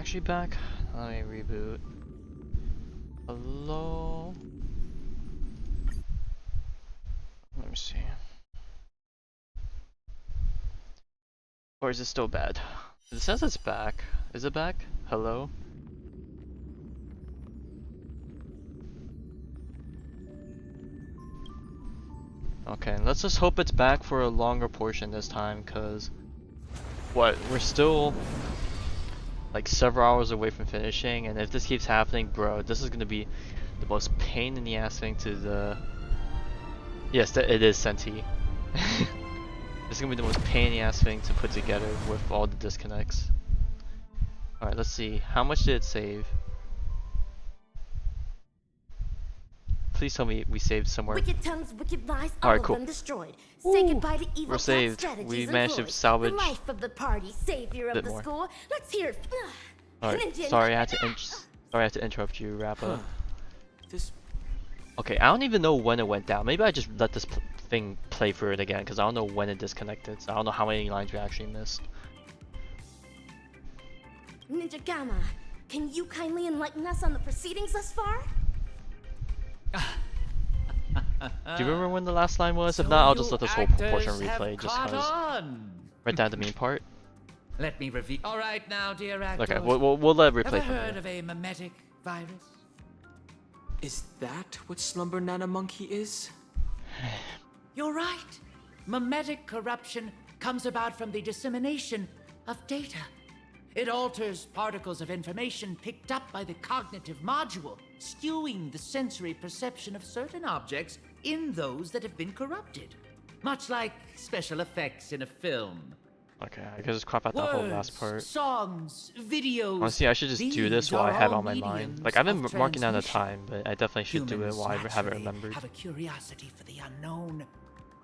actually back? Let me reboot. Hello? Let me see. Or is it still bad? It says it's back. Is it back? Hello? Okay, let's just hope it's back for a longer portion this time, cause what, we're still like several hours away from finishing, and if this keeps happening, bro, this is gonna be the most pain in the ass thing to the... Yes, it is Senti. This is gonna be the most pain in the ass thing to put together with all the disconnects. Alright, let's see. How much did it save? Please tell me we saved somewhere. Wicked tongues, wicked lies, Alright, all cool. of them destroyed. Say goodbye to evil We're saved. We managed to salvage the life of the party, savior of the more. school. Let's hear it. Alright, sorry I had to interrupt you, Rappa. This... Okay, I don't even know when it went down. Maybe I just let this thing play through it again, because I don't know when it disconnected, so I don't know how many lines we actually missed. Ninja Gamma, can you kindly enlighten us on the proceedings thus far? Do you remember when the last line was? If So not, I'll just let this whole portion actors have replay, just caught cause. on. Right down the main part. Let me reveal. All right now, dear actors. Okay, we'll let it Ever replay from heard here. of a mimetic virus? Is that what Slumber Nana Monkey is? You're right. Mimetic corruption comes about from the dissemination of data. It alters particles of information picked up by the cognitive module, skewing the sensory perception of certain objects in those that have been corrupted. Much like special effects in a film. Okay, I can just crop out that whole last part. Songs, videos. Honestly, I should just do this these while I are have it all on my mind. mediums Like, I've been of marking down the transmission. time, but I definitely should do it Humans while I have it naturally remembered. have a curiosity for the unknown,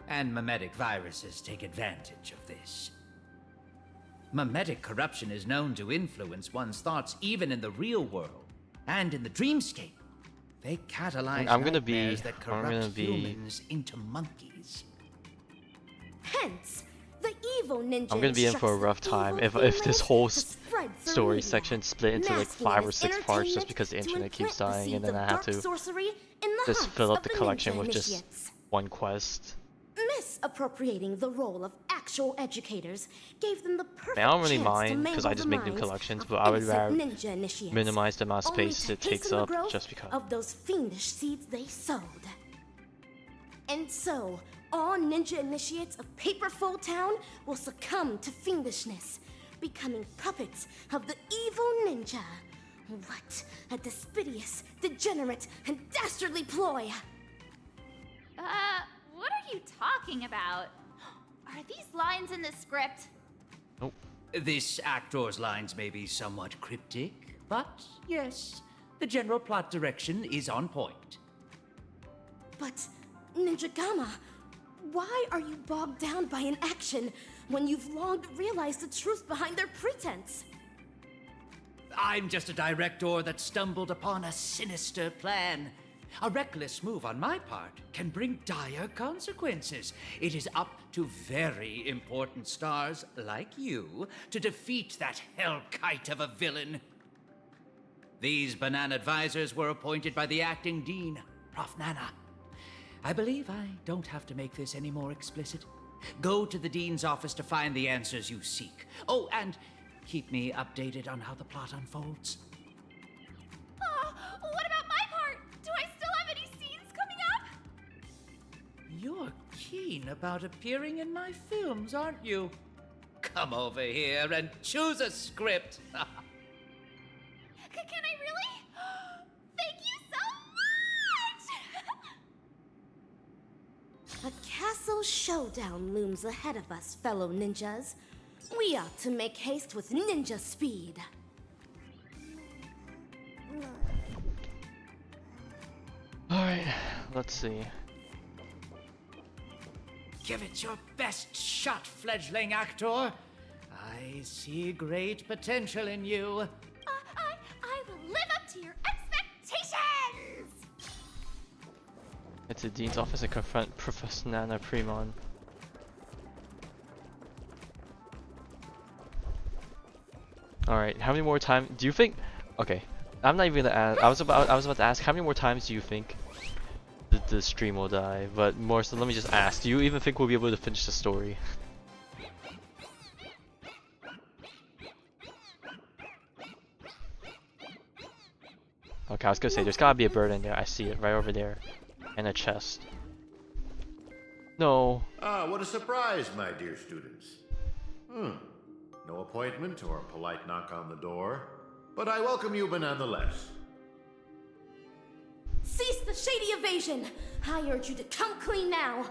and mimetic viruses take advantage of this. Mimetic corruption is known to influence one's thoughts even in the real world and in the dreamscape. They catalyze I'm gonna be- nightmares that I'm gonna corrupt be- humans into monkeys. Hence, the evil ninja I'm gonna be in for a rough time if this whole story section split into like 5 or 6 parts just because the internet keeps dying, and then I have to just fill up the collection with just one quest. Misappropriating the role of actual educators gave them the perfect I don't really chance mind, to 'cause mangle I just the make new minds collections, of but I would innocent rather ninja initiates, minimize the amount of only space to it takes hasten the up growth just because. of those fiendish seeds they sowed. And so, all ninja initiates of Paperful Town will succumb to fiendishness, becoming puppets of the evil ninja. What a despicable, degenerate, and dastardly ploy! What are you talking about? Are these lines in the script? Nope. This actor's lines may be somewhat cryptic, but yes, the general plot direction is on point. But, Ninja Gamma, why are you bogged down by an action when you've long realized the truth behind their pretense? I'm just a director that stumbled upon a sinister plan. A reckless move on my part can bring dire consequences. It is up to very important stars like you to defeat that hellkite of a villain. These banana advisors were appointed by the acting dean, Prof. Nana. I believe I don't have to make this any more explicit. Go to the dean's office to find the answers you seek. Oh, and keep me updated on how the plot unfolds. What about my part? Do I still have any scenes coming up? You're keen about appearing in my films, aren't you? Come over here and choose a script. Can I really? Thank you so much! A castle showdown looms ahead of us, fellow ninjas. We ought to make haste with ninja speed. Alright, let's see. Give it your best shot, fledgling actor. I see great potential in you. I will live up to your expectations! Head to the dean's office and confront Professor Nana Premon. Alright, how many more times do you think? Okay, I'm not even gonna ask. I was about to ask how many more times do you think the stream will die? But more so, let me just ask: do you even think we'll be able to finish the story? Okay, I was gonna say there's gotta be a bird in there. I see it right over there, and a chest. No. Ah, what a surprise, my dear students. No appointment or a polite knock on the door, but I welcome you nonetheless. Cease the shady evasion! I urge you to come clean now.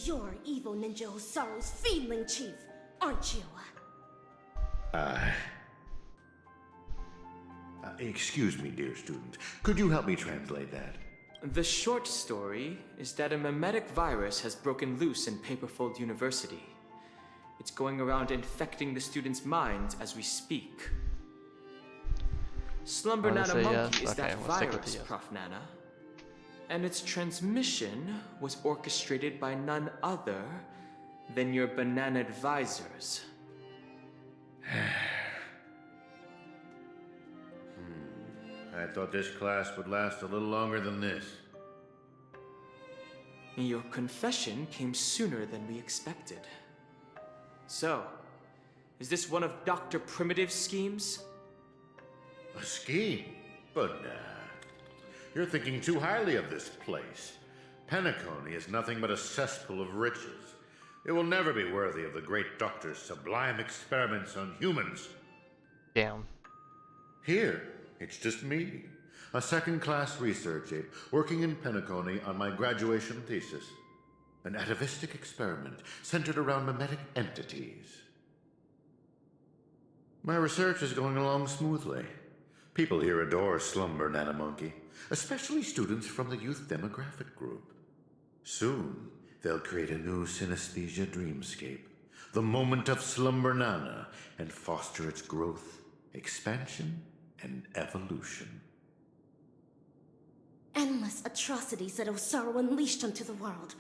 You're evil ninja Osaru's feedling chief, aren't you? Excuse me, dear student. Could you help me translate that? The short story is that a mimetic virus has broken loose in Paperfold University. It's going around infecting the students' minds as we speak. Slumber Wanna Nana say Monkey yes? is Okay, that we'll stick with virus, the yes. Prof. Nana. And its transmission was orchestrated by none other than your banana advisors. I thought this class would last a little longer than this. Your confession came sooner than we expected. So, is this one of Dr. Primitive's schemes? A scheme? But nah. You're thinking too highly of this place. Penacony is nothing but a cesspool of riches. It will never be worthy of the great doctor's sublime experiments on humans. Damn. Here, it's just me, a second-class research aide working in Penacony on my graduation thesis. An atavistic experiment centered around mimetic entities. My research is going along smoothly. People here adore Slumber Nana Monkey, especially students from the youth demographic group. Soon, they'll create a new synesthesia dreamscape, the moment of Slumber Nana, and foster its growth, expansion, and evolution. Endless atrocities that Osaru unleashed onto the world,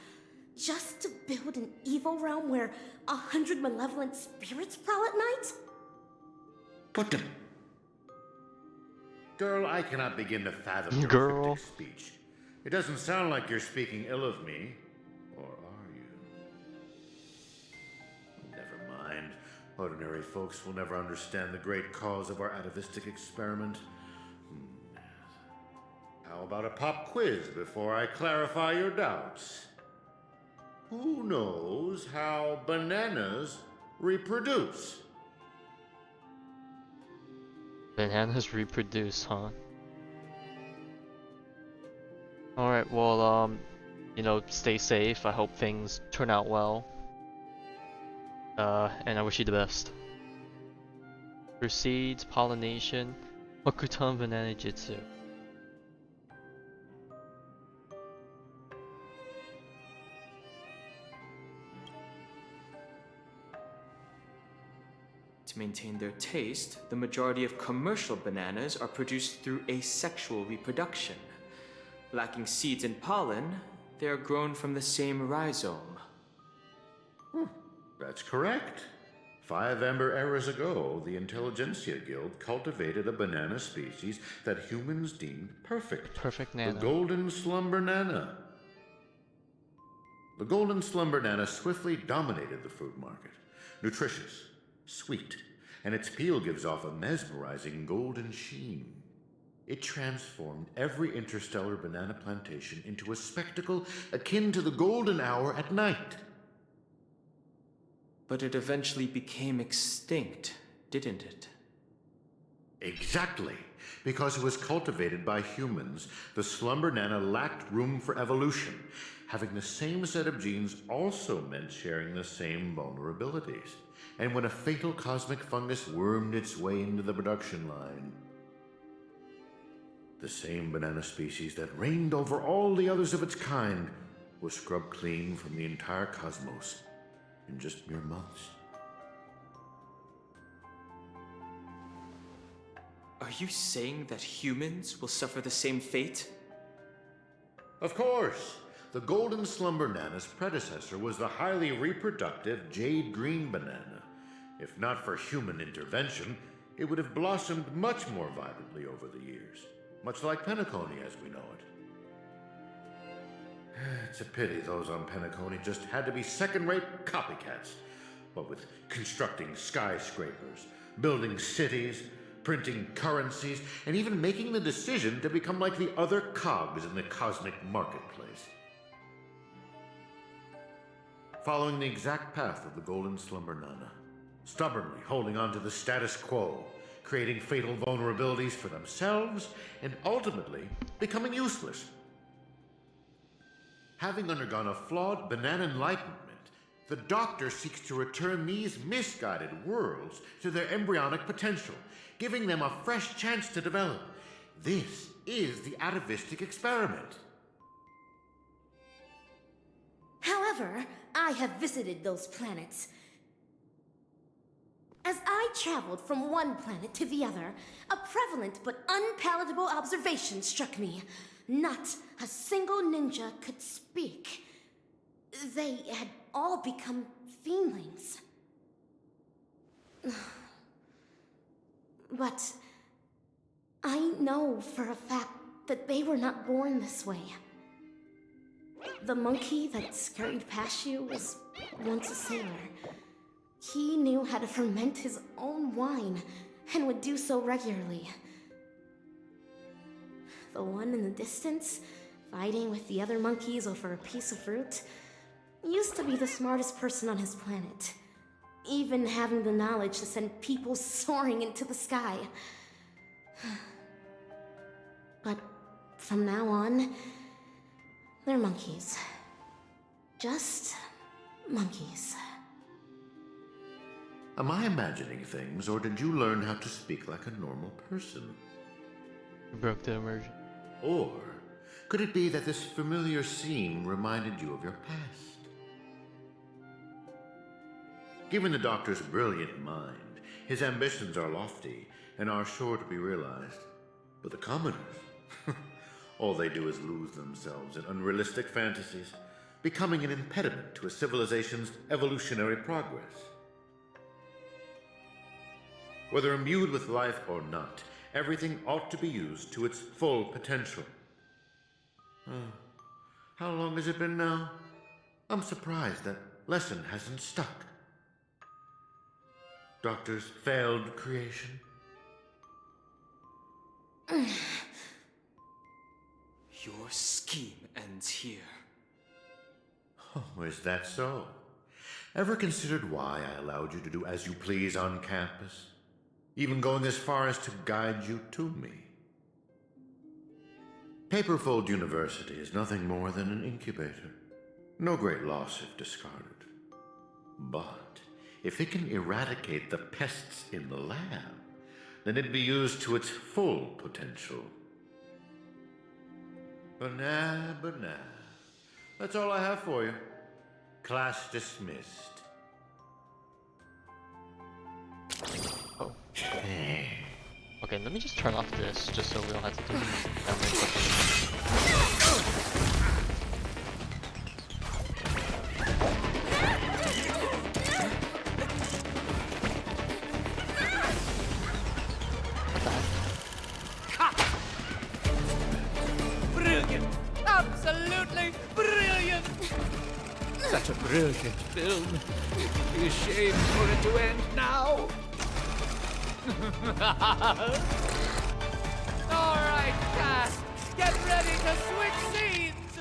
just to build an evil realm where 100 malevolent spirits prowl at night? But the... Girl, I cannot begin to fathom your Girl. cryptic speech. It doesn't sound like you're speaking ill of me. Or are you? Never mind. Ordinary folks will never understand the great cause of our atavistic experiment. How about a pop quiz before I clarify your doubts? Who knows how bananas reproduce? Bananas reproduce, huh? Alright, well, you know, stay safe. I hope things turn out well. And I wish you the best. Proceeds, pollination, Hokuton banana jutsu. To maintain their taste, the majority of commercial bananas are produced through asexual reproduction. Lacking seeds and pollen, they are grown from the same rhizome. That's correct. 5 Amber eras ago, the Intelligentsia Guild cultivated a banana species that humans deemed perfect. Perfect The nana. Golden Slumber Nana. The Golden Slumber Nana swiftly dominated the food market. Nutritious, sweet, and its peel gives off a mesmerizing golden sheen. It transformed every interstellar banana plantation into a spectacle akin to the golden hour at night. But it eventually became extinct, didn't it? Exactly. Because it was cultivated by humans, the Slumber Nana lacked room for evolution. Having the same set of genes also meant sharing the same vulnerabilities. And when a fatal cosmic fungus wormed its way into the production line, the same banana species that reigned over all the others of its kind was scrubbed clean from the entire cosmos in just mere months. Are you saying that humans will suffer the same fate? Of course. The Golden Slumber Nana's predecessor was the highly reproductive Jade Green Banana. If not for human intervention, it would have blossomed much more vibrantly over the years, much like Penacony as we know it. It's a pity those on Penacony just had to be second-rate copycats. What with constructing skyscrapers, building cities, printing currencies, and even making the decision to become like the other cogs in the cosmic marketplace. Following the exact path of the Golden Slumber Nana, stubbornly holding on to the status quo, creating fatal vulnerabilities for themselves, and ultimately becoming useless. Having undergone a flawed banana enlightenment, the Doctor seeks to return these misguided worlds to their embryonic potential, giving them a fresh chance to develop. This is the atavistic experiment. However, I have visited those planets. As I traveled from one planet to the other, a prevalent but unpalatable observation struck me. Not a single ninja could speak. They had all become fiendlings. But I know for a fact that they were not born this way. The monkey that scurried past you was once a sailor. He knew how to ferment his own wine and would do so regularly. The one in the distance, fighting with the other monkeys over a piece of fruit, used to be the smartest person on his planet, even having the knowledge to send people soaring into the sky. But from now on, they're monkeys. Just monkeys. Am I imagining things, or did you learn how to speak like a normal person? You broke the immersion. Or could it be that this familiar scene reminded you of your past? Given the Doctor's brilliant mind, his ambitions are lofty and are sure to be realized. But the commoners, all they do is lose themselves in unrealistic fantasies, becoming an impediment to a civilization's evolutionary progress. Whether imbued with life or not, everything ought to be used to its full potential. How long has it been now? I'm surprised that lesson hasn't stuck. Doctor's failed creation? Your scheme ends here. Oh, is that so? Ever considered why I allowed you to do as you please on campus? Even going as far as to guide you to me? Paperfold University is nothing more than an incubator. No great loss if discarded. But if it can eradicate the pests in the lab, then it'd be used to its full potential. But nah. That's all I have for you. Class dismissed. Oh. Okay, let me just turn off this, just so we don't have to do memory clipping. Brilliant! Absolutely brilliant! Such a brilliant film. It'd be a shame for it to end now. All right, cast, get ready to switch scenes.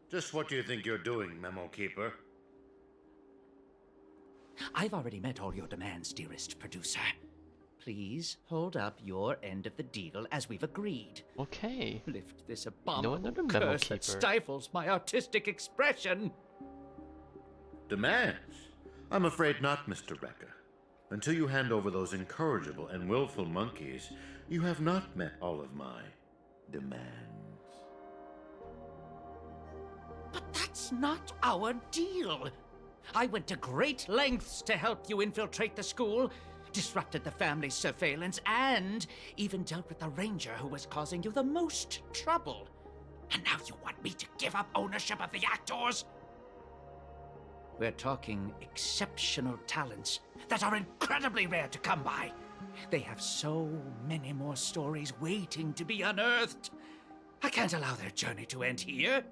Just what do you think you're doing, Memo Keeper? I've already met all your demands, dearest producer. Please hold up your end of the deal as we've agreed. Okay. Lift this abominable another memo curse that keeper. stifles my artistic expression. Demands? I'm afraid not, Mr. Rekka. Until you hand over those incorrigible and willful monkeys, you have not met all of my demands. But that's not our deal. I went to great lengths to help you infiltrate the school, disrupted the family's surveillance, and even dealt with the ranger who was causing you the most trouble. And now you want me to give up ownership of the actors? We're talking exceptional talents that are incredibly rare to come by. They have so many more stories waiting to be unearthed. I can't allow their journey to end here.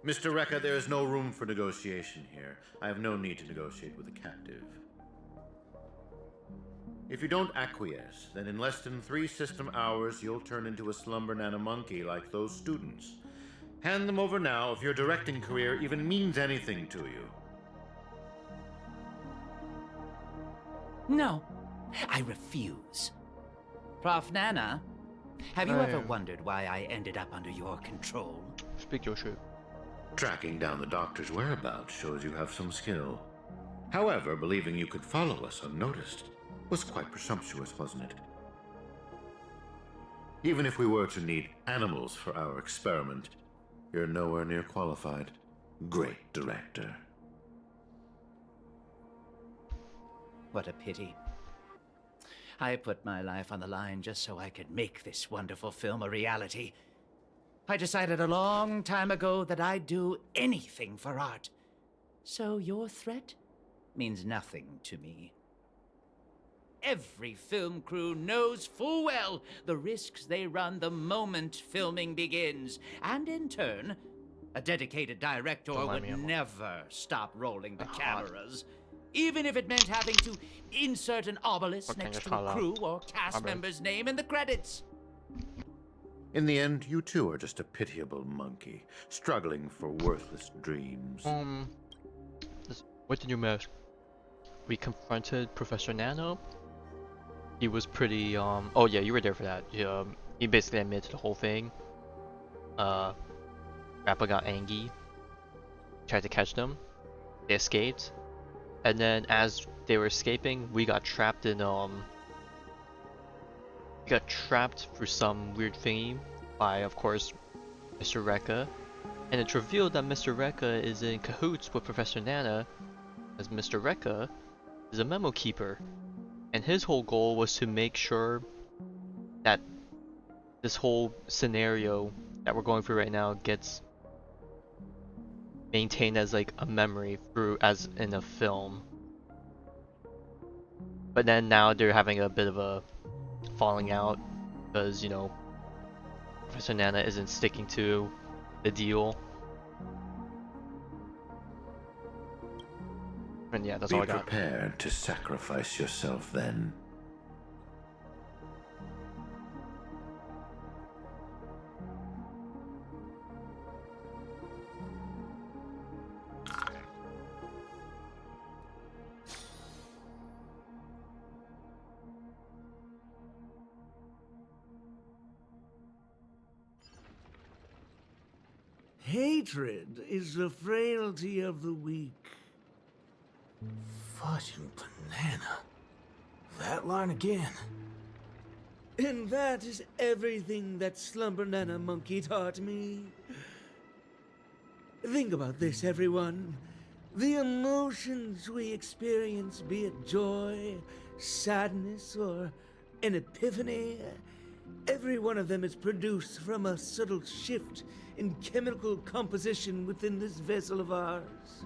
Mr. Rekka, there is no room for negotiation here. I have no need to negotiate with a captive. If you don't acquiesce, then in less than 3 system hours, you'll turn into a slumber nana monkey like those students. Hand them over now if your directing career even means anything to you. No, I refuse. Prof. Nana, have you ever wondered why I ended up under your control? Speak your truth. Tracking down the doctor's whereabouts shows you have some skill. However, believing you could follow us unnoticed was quite presumptuous, wasn't it? Even if we were to need animals for our experiment, you're nowhere near qualified. Great director. What a pity. I put my life on the line just so I could make this wonderful film a reality. I decided a long time ago that I'd do anything for art. So your threat means nothing to me. Every film crew knows full well the risks they run the moment filming begins. And in turn, a dedicated director would never stop rolling the cameras. Even if it meant having to insert an obelisk next to a crew or cast member's name in the credits. In the end, you too are just a pitiable monkey, struggling for worthless dreams. What did you miss? We confronted Professor Nano. He was pretty, oh yeah, you were there for that. He basically admitted the whole thing. Rappa got angry, tried to catch them. They escaped. And then as they were escaping, we got trapped in, we got trapped through some weird thingy by, of course, Mr. Rekka. And it's revealed that Mr. Rekka is in cahoots with Professor Nana, as Mr. Rekka is a memo keeper. And his whole goal was to make sure that this whole scenario that we're going through right now gets maintained as like a memory through as in a film. But then now they're having a bit of a falling out because, you know, Professor Nana isn't sticking to the deal. And yeah, that's all I got. Be prepared to sacrifice yourself then. Hatred is the frailty of the weak. Fudging banana. That line again. And that is everything that Slumber Nana Monkey taught me. Think about this, everyone. The emotions we experience, be it joy, sadness, or an epiphany, every one of them is produced from a subtle shift in chemical composition within this vessel of ours.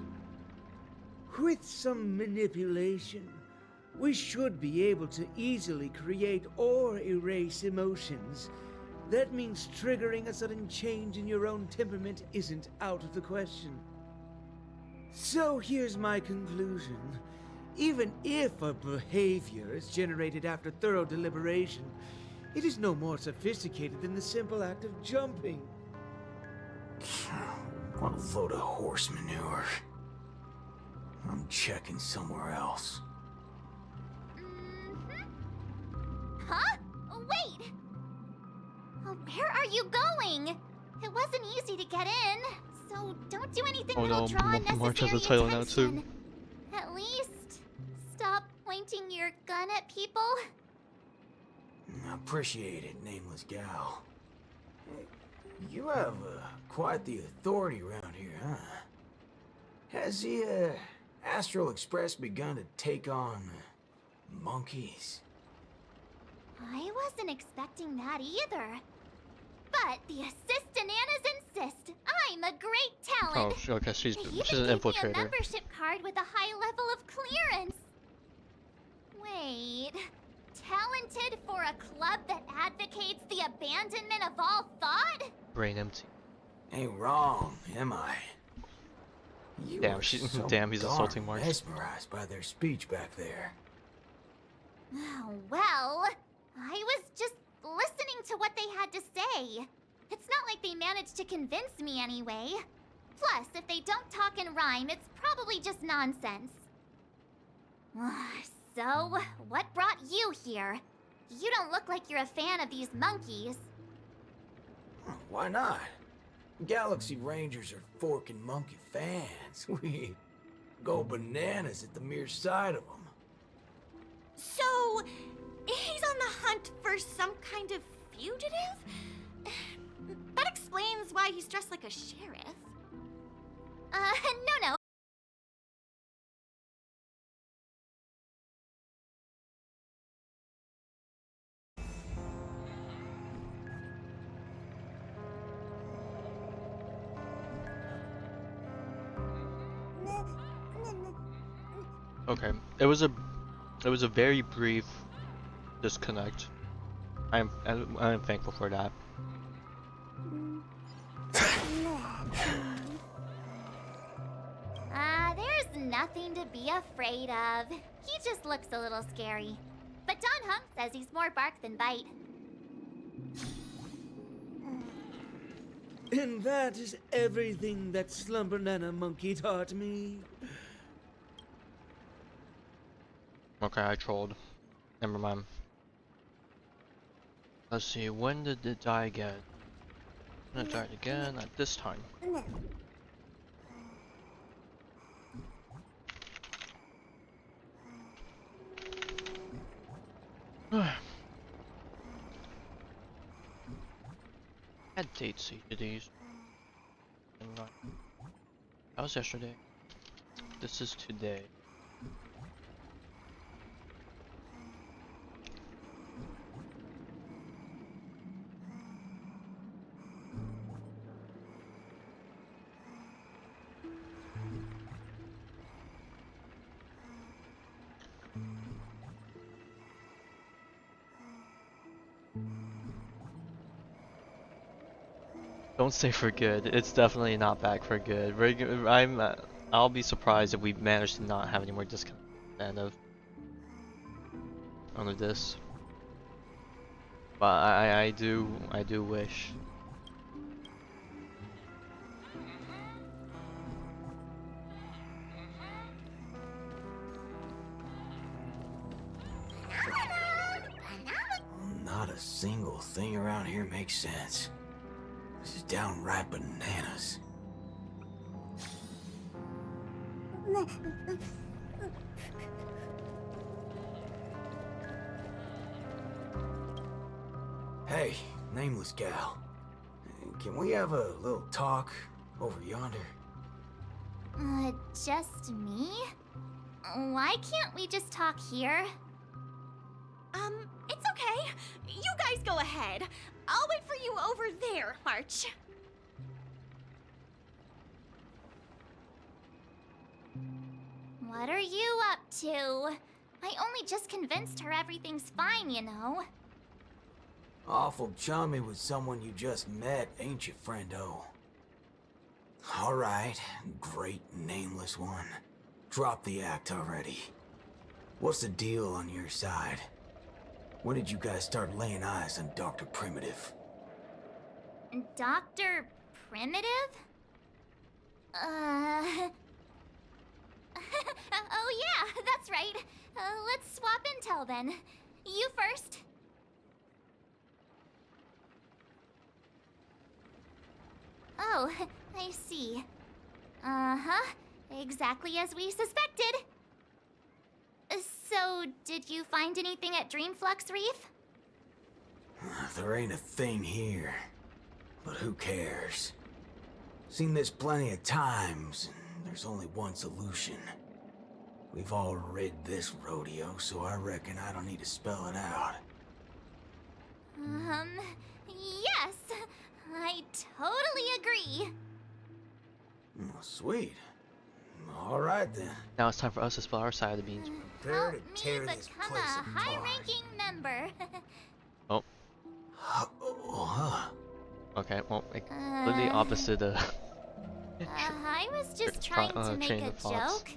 With some manipulation, we should be able to easily create or erase emotions. That means triggering a sudden change in your own temperament isn't out of the question. So here's my conclusion. Even if a behavior is generated after thorough deliberation, it is no more sophisticated than the simple act of jumping. What a load of horse manure. I'm checking somewhere else. Huh? Wait! Where are you going? It wasn't easy to get in, so don't do anything that'll draw March has unnecessary a title now attention. too. At least, stop pointing your gun at people. I appreciate it, nameless gal. Hey, you have quite the authority around here, huh? Has the Astral Express begun to take on monkeys? I wasn't expecting that either. But the assistananas insist. I'm a great Oh, talent. okay, she's They an even gave me a infiltrator. membership card with a high level of clearance. Wait, talented for a club that advocates the abandonment of all thought? Brain empty. Ain't wrong, am I? You Damn, were she- so damn, he's darn assaulting March. mesmerized by their speech back there. Well, I was just listening to what they had to say. It's not like they managed to convince me anyway. Plus, if they don't talk and rhyme, it's probably just nonsense. So, what brought you here? You don't look like you're a fan of these monkeys. Why not? Galaxy Rangers are forking monkey fans. We go bananas at the mere sight of them. So, he's on the hunt for some kind of fugitive? That explains why he's dressed like a sheriff. No. Okay, it was a very brief disconnect. I'm thankful for that. There's nothing to be afraid of. He just looks a little scary. But Don Hunk says he's more bark than bite. And that is everything that Slumber Nana Monkey taught me. Okay, I trolled. Never mind. Let's see, when did it die again? It died again at this time. Had dates each of these. That was yesterday. This is today. Don't say for good. It's definitely not back for good. I'll be surprised if we manage to not have any more discount end of under this. But I do wish. Not a single thing around here makes sense. This is downright bananas. Hey, nameless gal. Can we have a little talk over yonder? Just me? Why can't we just talk here? It's okay. You guys go ahead. I'll wait for you over there, March. What are you up to? I only just convinced her everything's fine, you know. Awful chummy with someone you just met, ain't you, friendo? Alright, great nameless one. Drop the act already. What's the deal on your side? When did you guys start laying eyes on Dr. Primitive? Dr. Primitive? Oh yeah, that's right. Let's swap intel then. You first. Oh, I see. Uh-huh. Exactly as we suspected. So, did you find anything at Dreamflux Reef? There ain't a thing here. But who cares? Seen this plenty of times, and there's only one solution. We've all rid this rodeo, so I reckon I don't need to spell it out. Yes. I totally agree. Oh, sweet. All right then. Now it's time for us to spill our side of the beans. Prepare Help to me tear this become place a apart. high-ranking member. Oh, Oh, huh. okay. Well, like, literally opposite of I was just trying to make train a of thoughts. joke,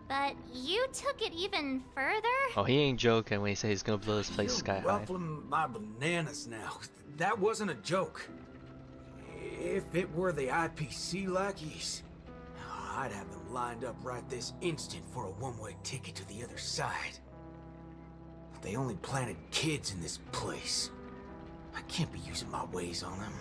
but you took it even further. Oh, he ain't joking when he says he's gonna blow this place You're sky high. ruffling my bananas now. That wasn't a joke. If it were the IPC lackeys, I'd have them lined up right this instant for a one-way ticket to the other side. But they only planted kids in this place. I can't be using my ways on them.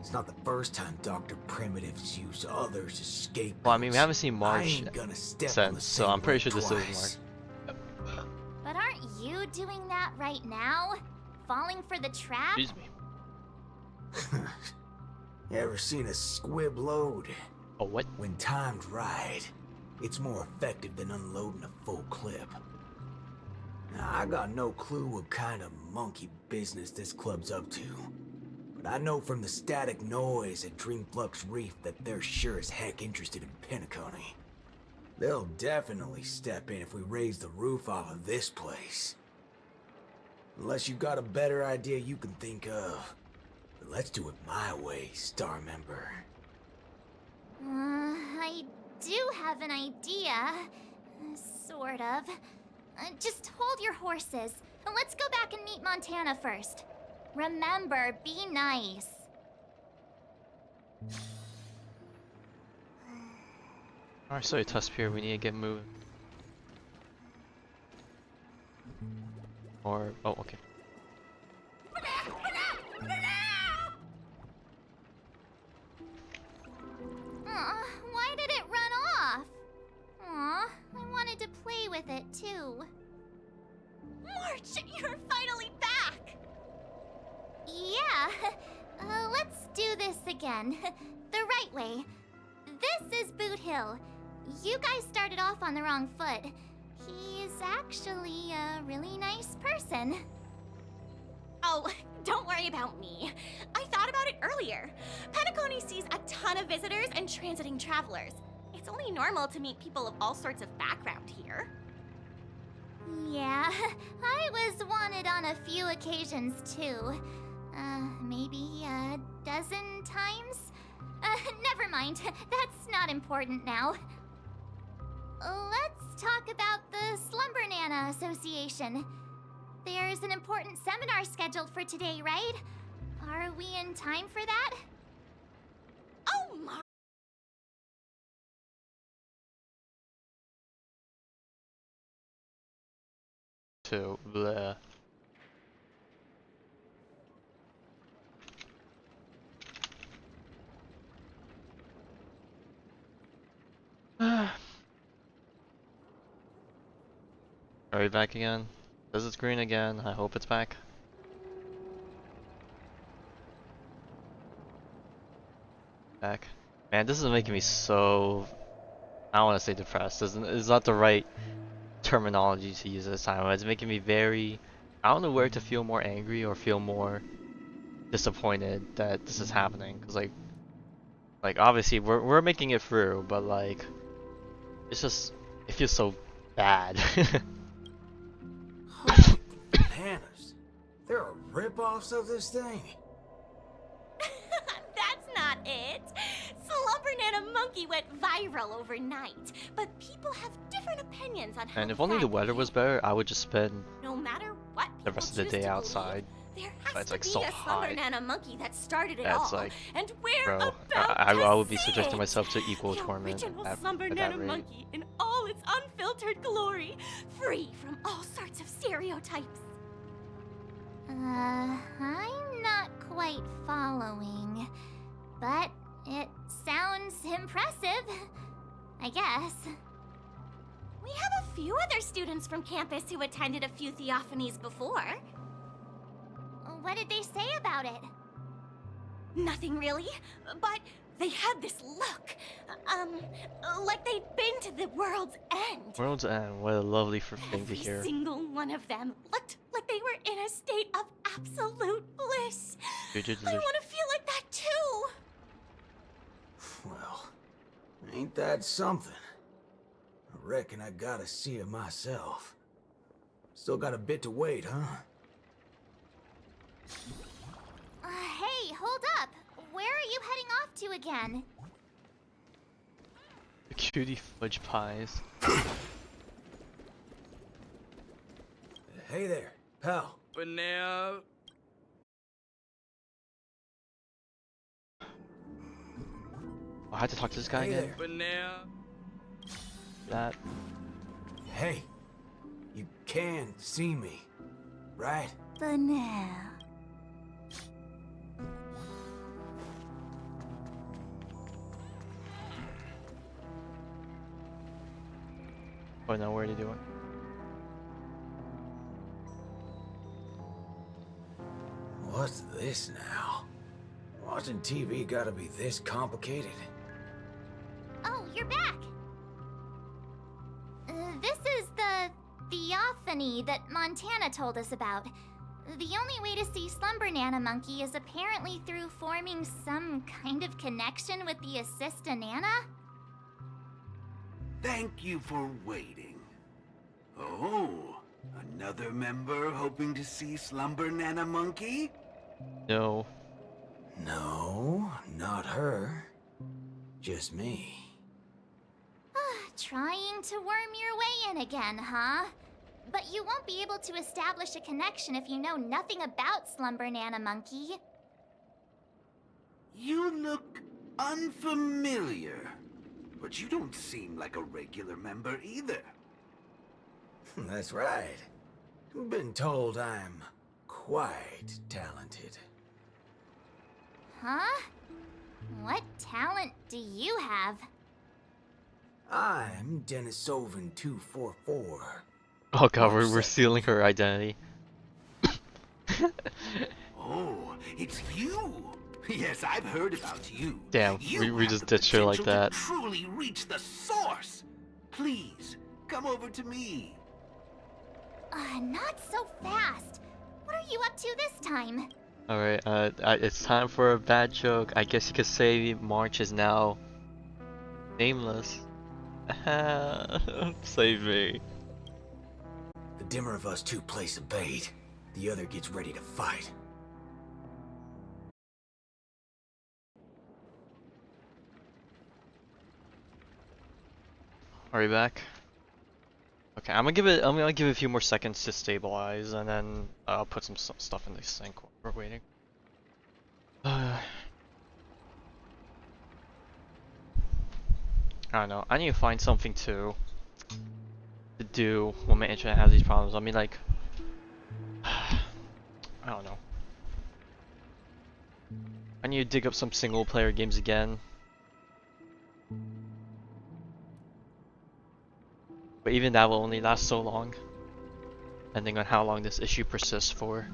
It's not the first time Dr. Primitive's used others as scapegoats. Well, I mean, we haven't seen I March ain't gonna step on the since, so same I'm pretty road sure this twice. is March. But aren't you doing that right now? Falling for the trap? Excuse me. You ever seen a squib load? Oh, what? When timed right, it's more effective than unloading a full clip. Now, I got no clue what kind of monkey business this club's up to, but I know from the static noise at Dreamflux Reef that they're sure as heck interested in Penacony. They'll definitely step in if we raise the roof off of this place. Unless you've got a better idea you can think of. But let's do it my way, Star Member. I do have an idea. Sort of. Just hold your horses. Let's go back and meet Montana first. Remember, be nice. Alright, so Tuspier, we need to get moving. Or, oh, okay. Why did it run off? Aw, I wanted to play with it too. March, you're finally back! Yeah, let's do this again. The right way. This is Boot Hill. You guys started off on the wrong foot. He's actually a really nice person. Oh, don't worry about me. I thought about it earlier. Penacony sees a ton of visitors and transiting travelers. It's only normal to meet people of all sorts of background here. Yeah, I was wanted on a few occasions too. Maybe a dozen times? Never mind, that's not important now. Let's talk about the Slumber Nana Association. There's an important seminar scheduled for today, right? Are we in time for that? Oh my... To bleh. Are we back again? Says it's green again. I hope it's back. Back. Man, this is making me so... I don't want to say depressed. It's not the right terminology to use this time. It's making me very... I don't know where to feel more angry or feel more disappointed that this is happening. Cause like obviously we're making it through, but like it's just it feels so bad. Holy bananas. There are rip-offs of this thing. That's not it. Slumber Nana Monkey went viral overnight, but people have different opinions on how And if only the weather was better, I would just spend No matter what the rest of the people day choose to outside. believe, there But has it's to like be so a Slumber hot. Nana Monkey that started it That's all. like, And we're bro, about I would to be see subjecting it. myself to equal The torment original at Slumber that Nana rate. Monkey in all its unfiltered glory, free from all sorts of stereotypes. I'm not quite following, but it sounds impressive, I guess. We have a few other students from campus who attended a few theophanies before. What did they say about it? Nothing really, but they had this look. Like they'd been to the world's end. World's End, what a lovely thing to Every hear. single one of them looked like they were in a state of absolute bliss. Dude, I want to feel like that too. Well, Ain't that something? I reckon I gotta see it myself. Still got a bit to wait, huh? Hey, hold up. Where are you heading off to again? The cutie fudge pies. Hey there, pal. But now, I had to talk to this guy Hey again. there. but now. That. Hey, you can see me, right? Banana. Oh no, what are you doing? What's this now? Watching TV gotta be this complicated? Oh, you're back! This is the theophany that Montana told us about. The only way to see Slumber Nana Monkey is apparently through forming some kind of connection with the Assista Nana? Thank you for waiting. Oh, another member hoping to see Slumber Nana Monkey? No. No, not her. Just me. Trying to worm your way in again, huh? But you won't be able to establish a connection if you know nothing about Slumber Nana Monkey. You look unfamiliar, but you don't seem like a regular member either. That's right. Been told I'm quite talented. Huh? What talent do you have? I'm Denisovan 244. Oh god, we're stealing her identity. Oh, it's you! Yes, I've heard about you. Damn, You we have just the ditched her like potential that. to truly reach the source. Please, come over to me. Not so fast. What are you up to this time? Alright, it's time for a bad joke. I guess you could say March is now nameless. Save me. The dimmer of us two place a bait, the other gets ready to fight. Are you back? Okay, I'm gonna give it a few more seconds to stabilize, and then I'll put some stuff in the sink while we're waiting. I don't know. I need to find something to do when my internet has these problems. I mean, like, I don't know. I need to dig up some single player games again. But even that will only last so long, depending on how long this issue persists for.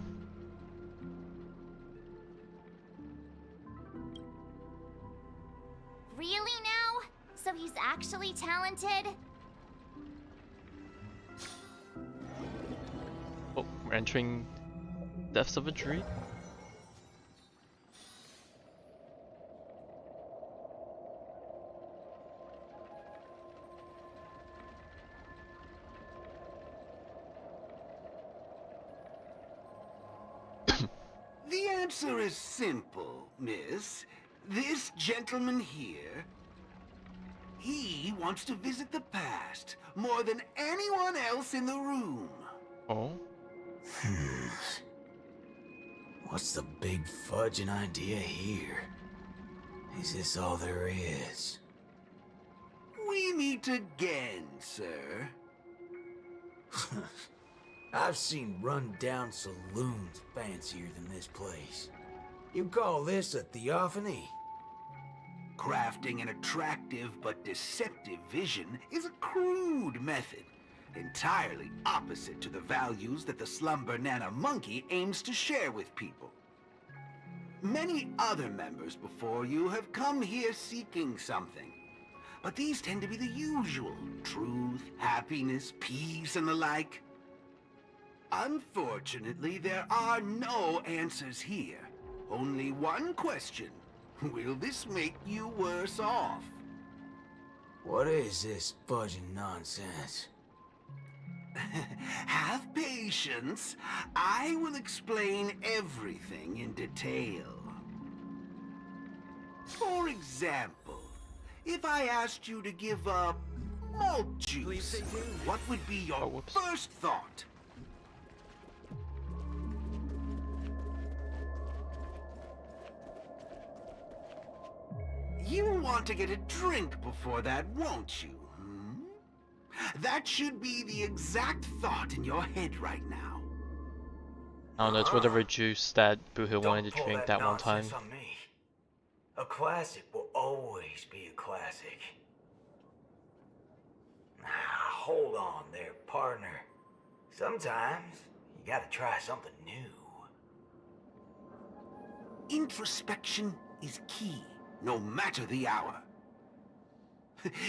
Really now? So he's actually talented? Oh, we're entering depths of a tree. The answer is simple, miss. This gentleman here, he wants to visit the past more than anyone else in the room. Oh? What's the big fudging idea here? Is this all there is? We meet again, sir. I've seen run-down saloons fancier than this place. You call this a theophany? Crafting an attractive but deceptive vision is a crude method, entirely opposite to the values that the Slumber Nana Monkey aims to share with people. Many other members before you have come here seeking something, but these tend to be the usual: truth, happiness, peace, and the like. Unfortunately, there are no answers here. Only one question. Will this make you worse off? What is this budging nonsense? Have patience. I will explain everything in detail. For example, if I asked you to give up malt juice, what would be your whoops. first thought? You want to get a drink before that, won't you? That should be the exact thought in your head right now. I don't know, it's whatever juice that Boohill Don't wanted to pull drink that one time. nonsense on me. A classic will always be a classic. Hold on there, partner. Sometimes you gotta try something new. Introspection is key, no matter the hour.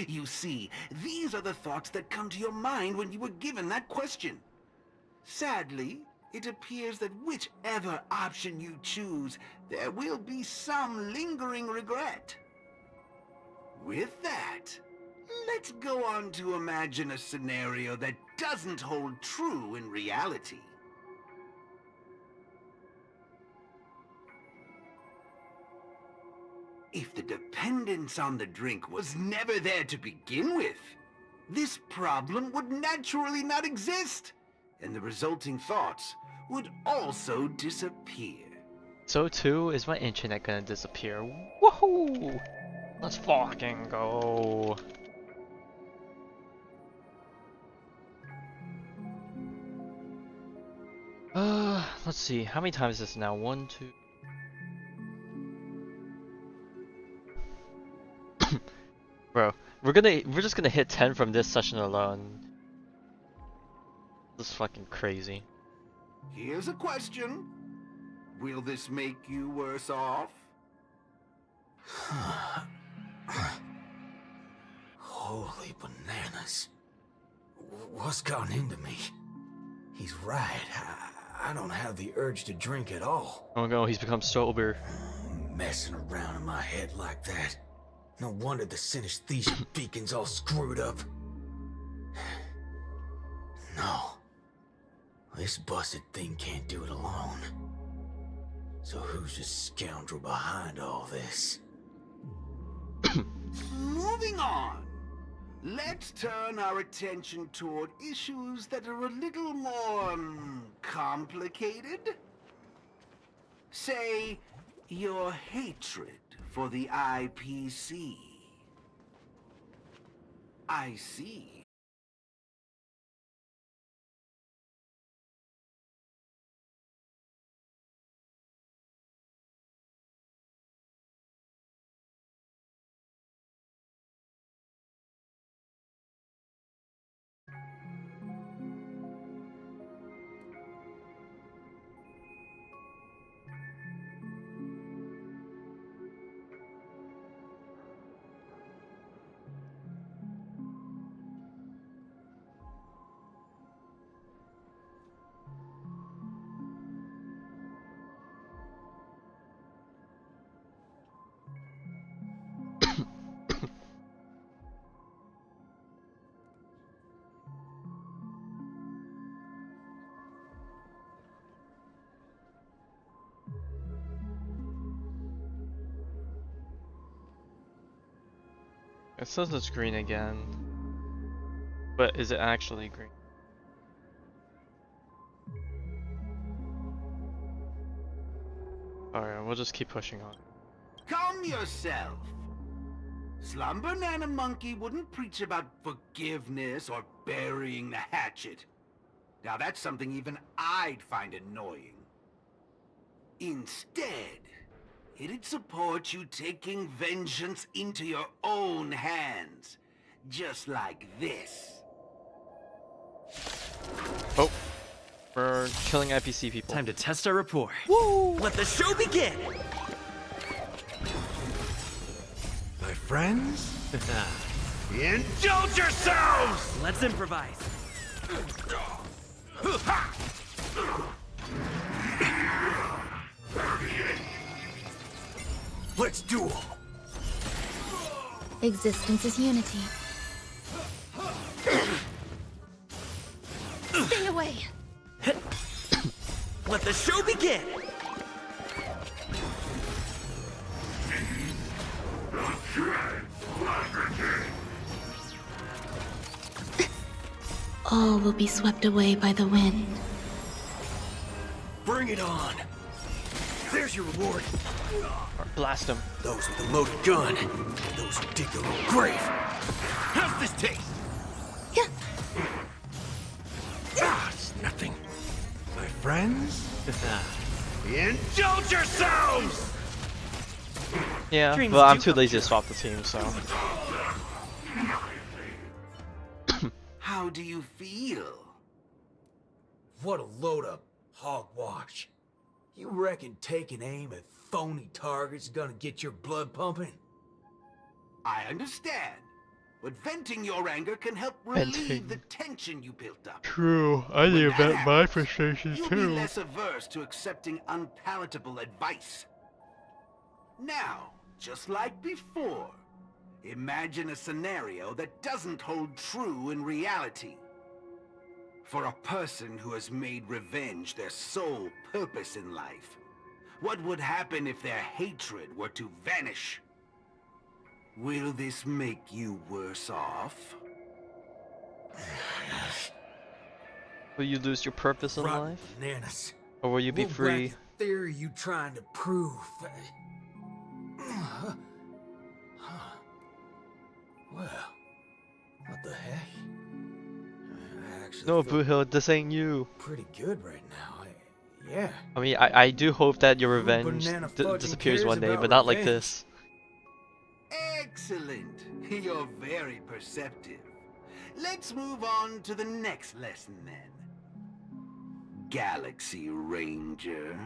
You see, these are the thoughts that come to your mind when you were given that question. Sadly, it appears that whichever option you choose, there will be some lingering regret. With that, let's go on to imagine a scenario that doesn't hold true in reality. If the dependence on the drink was never there to begin with, this problem would naturally not exist, and the resulting thoughts would also disappear. So too is my internet gonna disappear. Woohoo! Let's fucking go. Let's see, how many times is this now? 1, 2. Bro, we're just gonna hit 10 from this session alone. This is fucking crazy. Here's a question. Will this make you worse off? Holy bananas. What's gotten into me? He's right. I don't have the urge to drink at all. Oh no, he's become sober. Messing around in my head like that. No wonder the synesthesia beacon's all screwed up. No. This busted thing can't do it alone. So who's the scoundrel behind all this? Moving on. Let's turn our attention toward issues that are a little more complicated. Say, your hatred for the IPC. I see. It says it's green again. But is it actually green? Alright, we'll just keep pushing on. Calm yourself. Slumber Nana Monkey wouldn't preach about forgiveness or burying the hatchet. Now that's something even I'd find annoying. Instead, it'd support you taking vengeance into your own hands. Just like this. Oh. We're killing IPC people. Time to test our rapport. Woo! Let the show begin! My friends? Indulge yourselves! Let's improvise. Let's duel! Existence is unity. Stay away! Let the show begin! All will be swept away by the wind. Bring it on. There's your reward. Or blast him. Those with a loaded gun. Those who dig their own grave. How's this taste? Yeah. It's nothing. My friends? Indulge yourselves! Yeah, Dreams but I'm do too come lazy to true. swap the team, so. How do you feel? What a load of hogwash. You reckon taking aim at phony targets is gonna get your blood pumping? I understand, but venting your anger can help relieve Venting. the tension you built up. True, I When need to that vent my happens, frustrations You'll be too. less averse to accepting unpalatable advice. Now, just like before, imagine a scenario that doesn't hold true in reality. For a person who has made revenge their sole purpose in life, what would happen if their hatred were to vanish? Will this make you worse off? Will you lose your purpose in Rotten life? bananas. Or will you be What free? wacky theory you trying to prove? Well, what the heck? I actually No, feel Blue Hill, this ain't you. pretty good right now. Yeah. I mean, I do hope that your Who revenge banana fudging disappears cares one day, about but not like revenge? this. Excellent. You're very perceptive. Let's move on to the next lesson then. Galaxy Ranger.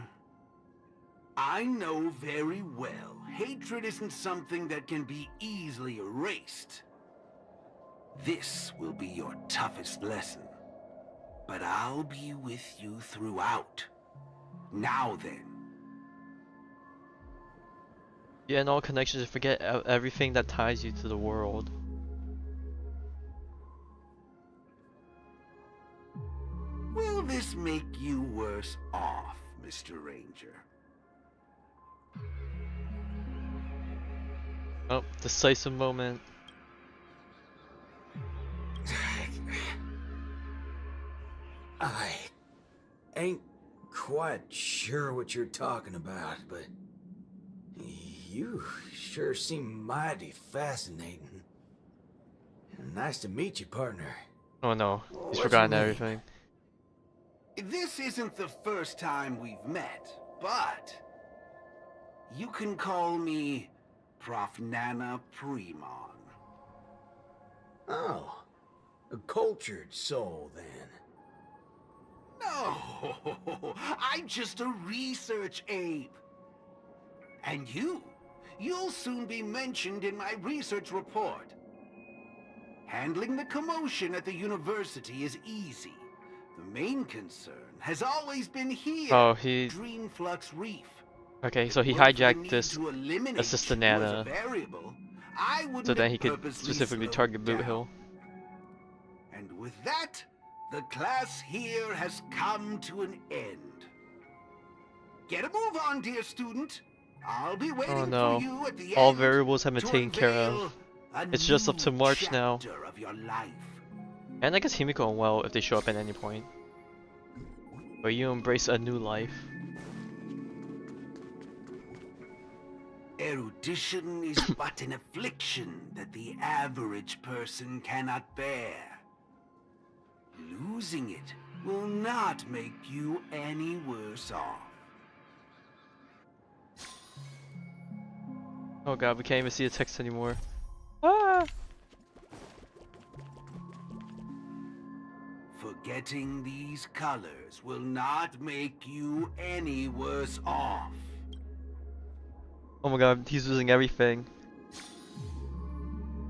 I know very well hatred isn't something that can be easily erased. This will be your toughest lesson. But I'll be with you throughout. Now then. You end all connections and forget everything that ties you to the world. Will this make you worse off, Mr. Ranger? Oh, decisive moment. I ain't quite sure what you're talking about, but you sure seem mighty fascinating. Nice to meet you, partner. Oh no, he's What's forgotten your name? everything. This isn't the first time we've met, but you can call me Prof. Nana Premon. Oh, a cultured soul, then. No, I'm just a research ape. And you'll soon be mentioned in my research report. Handling the commotion at the university is easy. The main concern has always been here, Oh, he... Dreamflux Reef. Okay, so he Were it for the hijacked need this to eliminate assistant you as a Nana, variable, I wouldn't so then have he could purposely specifically slowed target Boot down. Hill. And with that, the class here has come to an end. Get a move on, dear student. I'll be waiting Oh no, for you at the all end variables have been to taken care unveil of. a It's just up new to March now. chapter of your life. And I guess Himiko and Well if they show up at any point. But you embrace a new life. Erudition is but an affliction that the average person cannot bear. Losing it will not make you any worse off. Oh god, we can't even see the text anymore. Ah! Forgetting these colors will not make you any worse off. Oh my god, he's losing everything.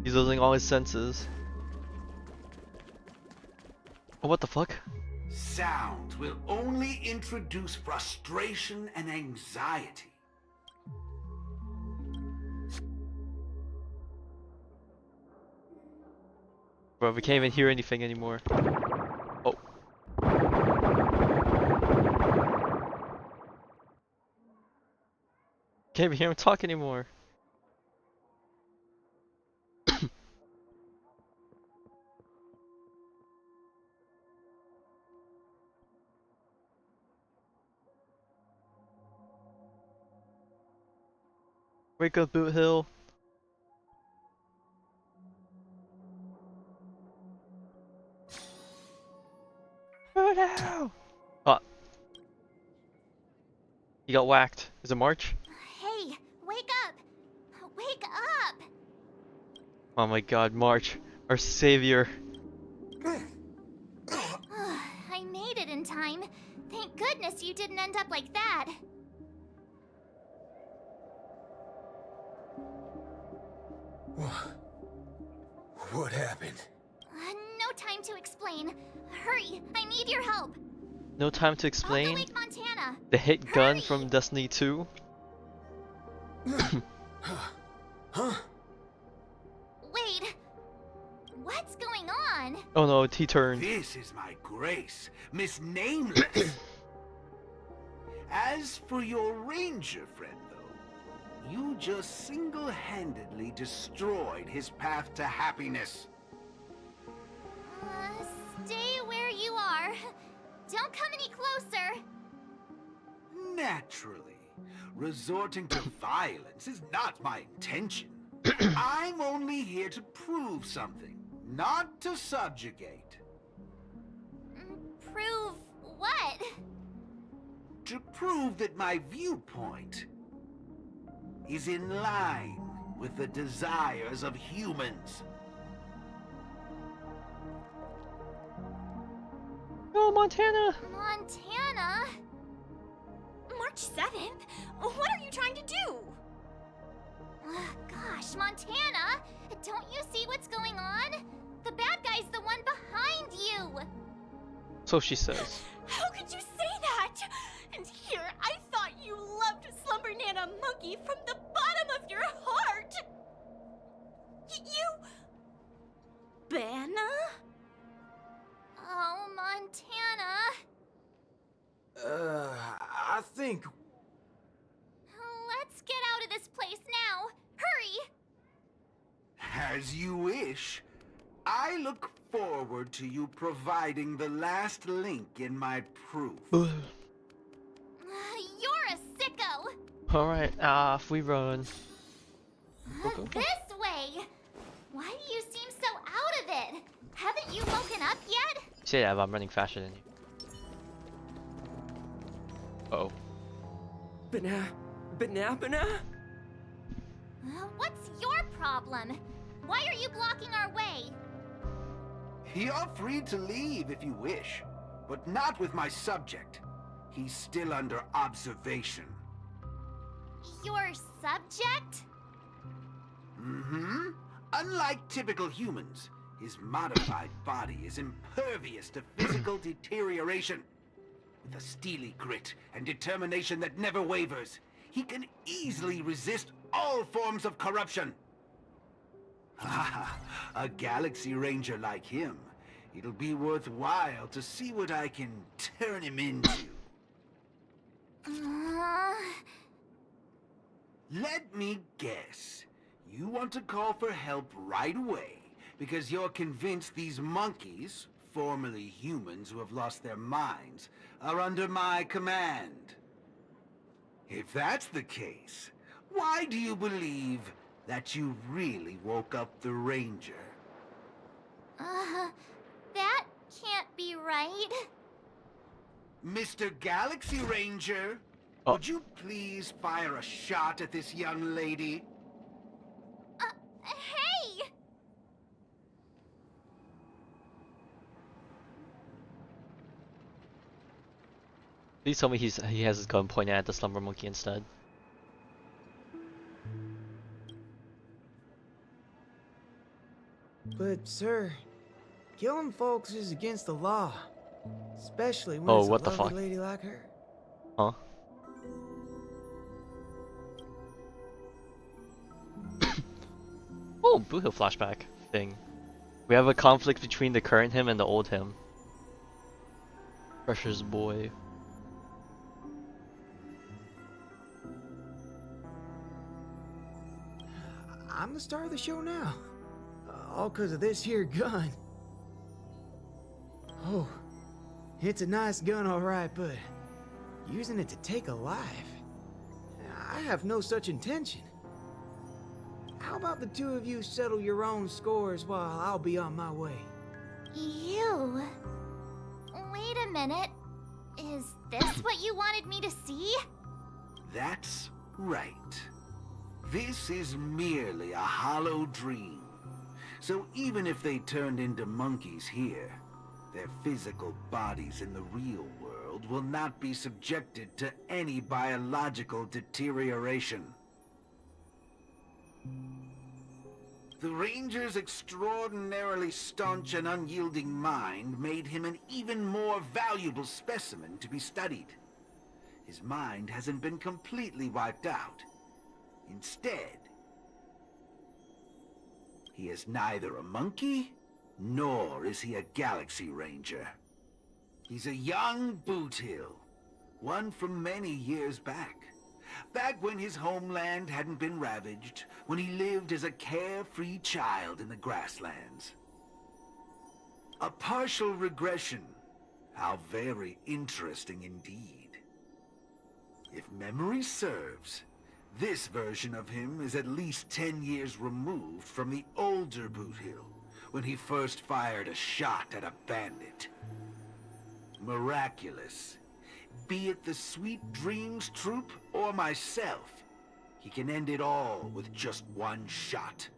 He's losing all his senses. Oh, what the fuck? Sound will only introduce frustration and anxiety. Bro, we can't even hear anything anymore. Oh. Can't hear him talk anymore. Wake up, Boot Hill. Oh no! Oh. He got whacked. Is it March? Hey, wake up! Wake up! Oh my god, March. Our savior. I made it in time. Thank goodness you didn't end up like that. What happened? No time to explain. Hurry, I need your help. No time to I'll go explain. wake Montana. The hit gun Hurry! from Destiny 2. Huh? Wait, what's going on? Oh no, he turned. This is my grace, Miss Nameless. As for your ranger friend, though, you just single-handedly destroyed his path to happiness. Stay where you are. Don't come any closer. Naturally. Resorting to violence is not my intention. I'm only here to prove something, not to subjugate. Prove what? To prove that my viewpoint is in line with the desires of humans. Oh, Montana! Montana? March 7th? What are you trying to do? Gosh, Montana! Don't you see what's going on? The bad guy's the one behind you! So she says. How could you say that? And here, I thought you loved Slumber Nana Monkey from the bottom of your heart! You... Banna? Oh, Montana. I think... Let's get out of this place now. Hurry! As you wish. I look forward to you providing the last link in my proof. You're a sicko. Alright, off we run. Go. This way. Why do you seem so out of it? Haven't you woken up yet? Say that, but I'm running faster than you. Uh-oh. Banana? What's your problem? Why are you blocking our way? You're free to leave if you wish, but not with my subject. He's still under observation. Your subject? Mm-hmm. Unlike typical humans, his modified body is impervious to physical deterioration. With a steely grit and determination that never wavers, he can easily resist all forms of corruption. A Galaxy Ranger like him. It'll be worthwhile to see what I can turn him into. Let me guess. You want to call for help right away because you're convinced these monkeys, formerly humans who have lost their minds, are under my command. If that's the case, why do you believe that you really woke up the Ranger? That can't be right. Mr. Galaxy Ranger, would you please fire a shot at this young lady? Hey! Please tell me he has his gun pointed at the slumber monkey instead. But, sir, killing folks is against the law. Especially when Oh, it's what a the lovely fuck? lady like her. Huh? Oh, Blue Hill flashback thing. We have a conflict between the current him and the old him. Precious boy. I'm the star of the show now. All 'cause of this here gun. Oh, it's a nice gun, all right, but using it to take a life, I have no such intention. How about the two of you settle your own scores while I'll be on my way? You? Wait a minute. Is this what you wanted me to see? That's right. This is merely a hollow dream. So even if they turned into monkeys here, their physical bodies in the real world will not be subjected to any biological deterioration. The Ranger's extraordinarily staunch and unyielding mind made him an even more valuable specimen to be studied. His mind hasn't been completely wiped out. Instead, he is neither a monkey, nor is he a Galaxy Ranger. He's a young Boothill, one from many years back. Back when his homeland hadn't been ravaged, when he lived as a carefree child in the grasslands. A partial regression. How very interesting indeed. If memory serves, this version of him is at least 10 years removed from the older Boothill, when he first fired a shot at a bandit. Miraculous. Be it the Sweet Dreams Troop or myself, he can end it all with just one shot.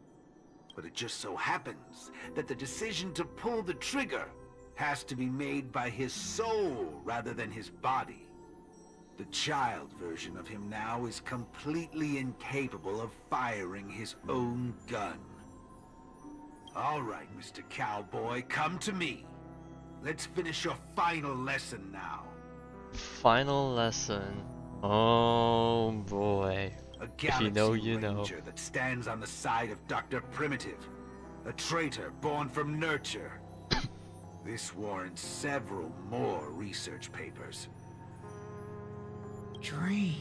But it just so happens that the decision to pull the trigger has to be made by his soul rather than his body. The child version of him now is completely incapable of firing his own gun. All right, Mr. Cowboy, come to me. Let's finish your final lesson now. Final lesson. Oh boy. A If Galaxy you know, you know. Ranger that stands on the side of Dr. Primitive. A traitor born from nurture. This warrants several more research papers. Dreams.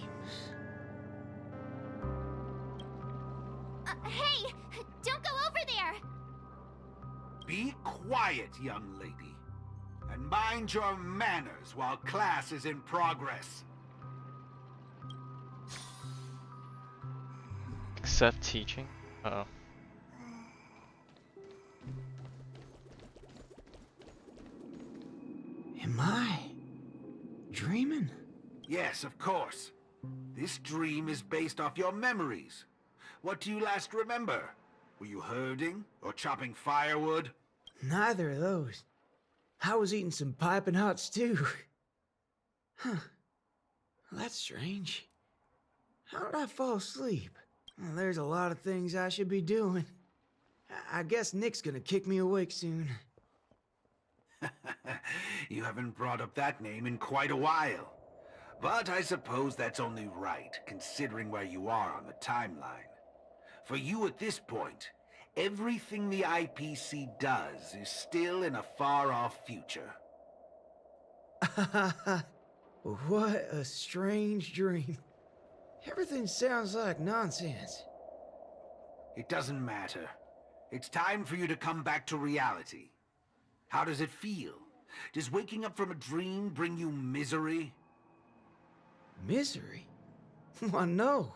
Hey! Don't go over there! Be quiet, young lady. And mind your manners while class is in progress. Except teaching? Uh-oh. Am I dreaming? Yes, of course. This dream is based off your memories. What do you last remember? Were you herding or chopping firewood? Neither of those. I was eating some piping hot stew. Huh. That's strange. How did I fall asleep? Well, there's a lot of things I should be doing. I guess Nick's gonna kick me awake soon. You haven't brought up that name in quite a while. But I suppose that's only right, considering where you are on the timeline. For you at this point, everything the IPC does is still in a far-off future. What a strange dream. Everything sounds like nonsense. It doesn't matter. It's time for you to come back to reality. How does it feel? Does waking up from a dream bring you misery? Misery? Why, no.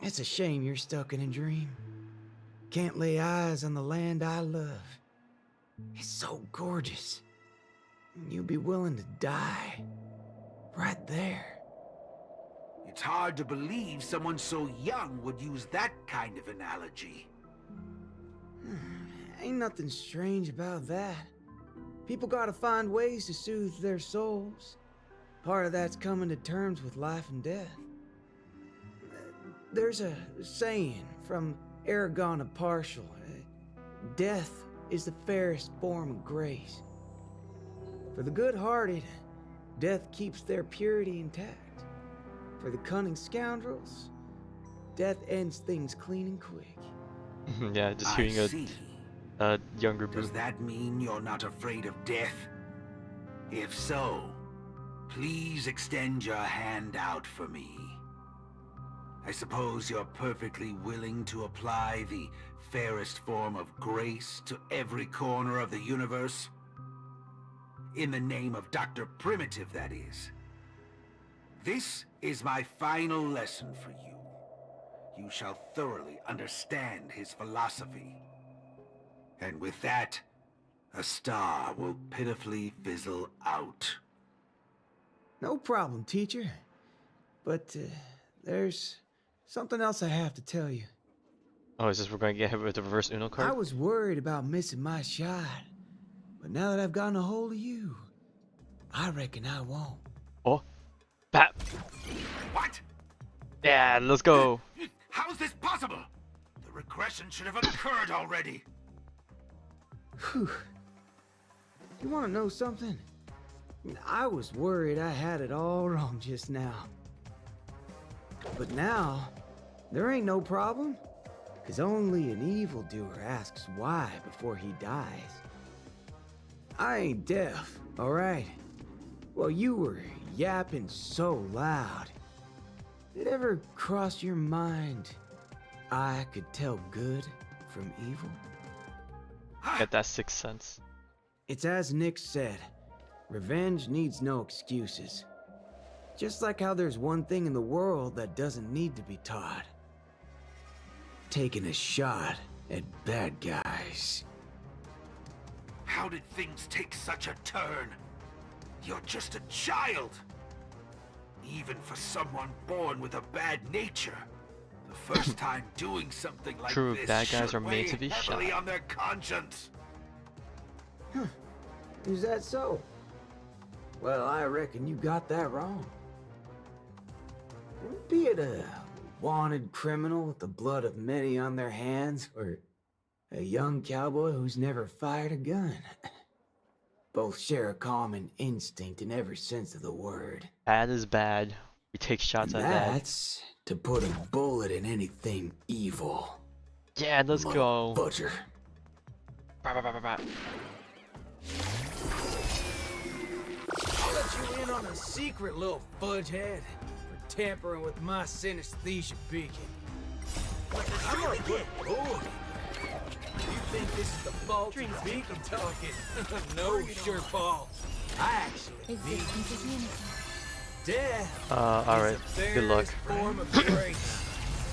It's a shame you're stuck in a dream. Can't lay eyes on the land I love. It's so gorgeous. You'd be willing to die. Right there. It's hard to believe someone so young would use that kind of analogy. Ain't nothing strange about that. People gotta find ways to soothe their souls. Part of that's coming to terms with life and death. There's a saying from Aragon of Partial. Death is the fairest form of grace. For the good-hearted, death keeps their purity intact. For the cunning scoundrels, death ends things clean and quick. Yeah, just I hearing see. a younger Does Boot. that mean you're not afraid of death? If so, please extend your hand out for me. I suppose you're perfectly willing to apply the fairest form of grace to every corner of the universe? In the name of Dr. Primitive, that is. This is my final lesson for you. You shall thoroughly understand his philosophy. And with that, a star will pitifully fizzle out. No problem, teacher. But there's something else I have to tell you. Oh, is this we're going to get hit with the reverse Uno I card? was worried about missing my shot. But now that I've gotten a hold of you, I reckon I won't. Oh, bat. What? Yeah, let's go. How is this possible? The regression should have occurred already. Whew. You want to know something? I was worried I had it all wrong just now. But now, there ain't no problem. Because only an evildoer asks why before he dies. I ain't deaf, alright? Well, you were yapping so loud. Did it ever cross your mind I could tell good from evil? Get that sixth sense. It's as Nick said, revenge needs no excuses. Just like how there's one thing in the world that doesn't need to be taught. Taking a shot at bad guys. How did things take such a turn? You're just a child. Even for someone born with a bad nature, the first time doing something like True, this bad guys should are made weigh to be heavily shot. on their conscience. Is that so? Well, I reckon you got that wrong. Be it a wanted criminal with the blood of many on their hands, or a young cowboy who's never fired a gun. Both share a common instinct in every sense of the word. Bad is bad. We take shots And at bad. that's to put a bullet in anything evil. Yeah, let's go. Butcher. Bah, bah, bah, bah, bah. I'll let you in on a secret, little fudgehead, for tampering with my synesthesia beacon. I'm gonna put a bullet in there. You think this is the fault of the beacon talking? No, sure ball. I actually mean death. Alright. Good luck. Form of grace,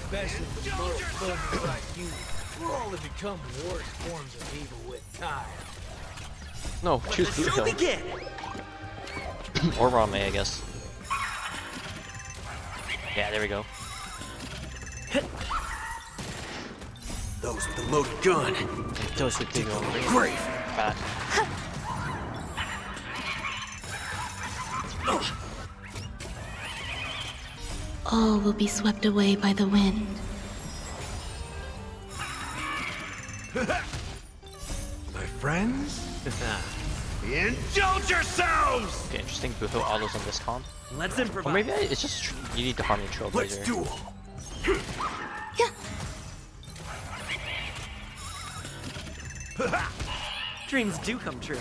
especially for motherfuckers like you. We'll only become worse forms of evil with time. No, choose The Blue show Hill. begin. Or Rame, I guess. Yeah, there we go. Those with the loaded gun. Those with the Great. bat. All will be swept away by the wind. My friends? Indulge yourselves! Okay, interesting. Blue Hill autos on this comp. Let's Or improvise. maybe it's just you need to harm your Let's Trailblazer. duel. Dreams do come true.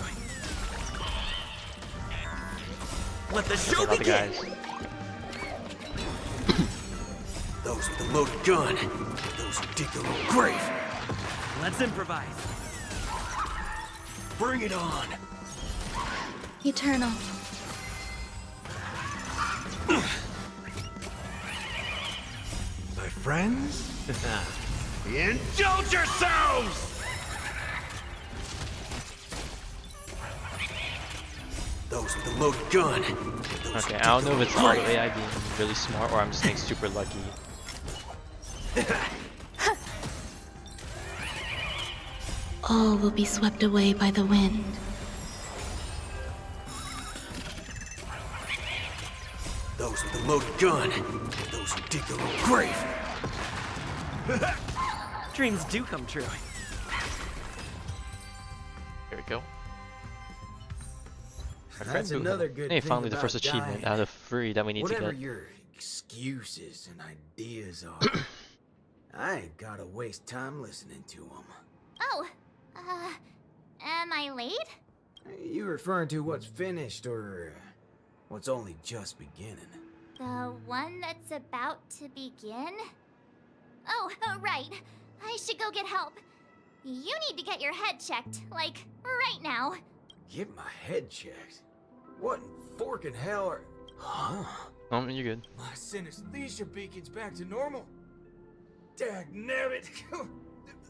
Let the show Other begin. guys. Those with the loaded gun. Those who dig their own grave. Let's improvise. Bring it on. Eternal. My friends? Indulge yourselves! Those with the loaded gun. Those Okay, who I don't dig know their if it's own all grave. AI being really smart or I'm just getting super lucky. All will be swept away by the wind. Those with the loaded gun. Those who dig their own grave. Dreams do come true. Here we go. That's Blue Hill. another good Hey, thing finally the about first achievement dying. out of 3 that we need Whatever to get. your excuses and ideas are, I ain't gotta waste time listening to them. Oh, am I late? You referring to what's finished or what's only just beginning? The one that's about to begin? Oh, right. I should go get help. You need to get your head checked, like, right now. Get my head checked? What in forking hell are... Huh? Oh, you're good. My synesthesia beacon's back to normal. Dagnabbit.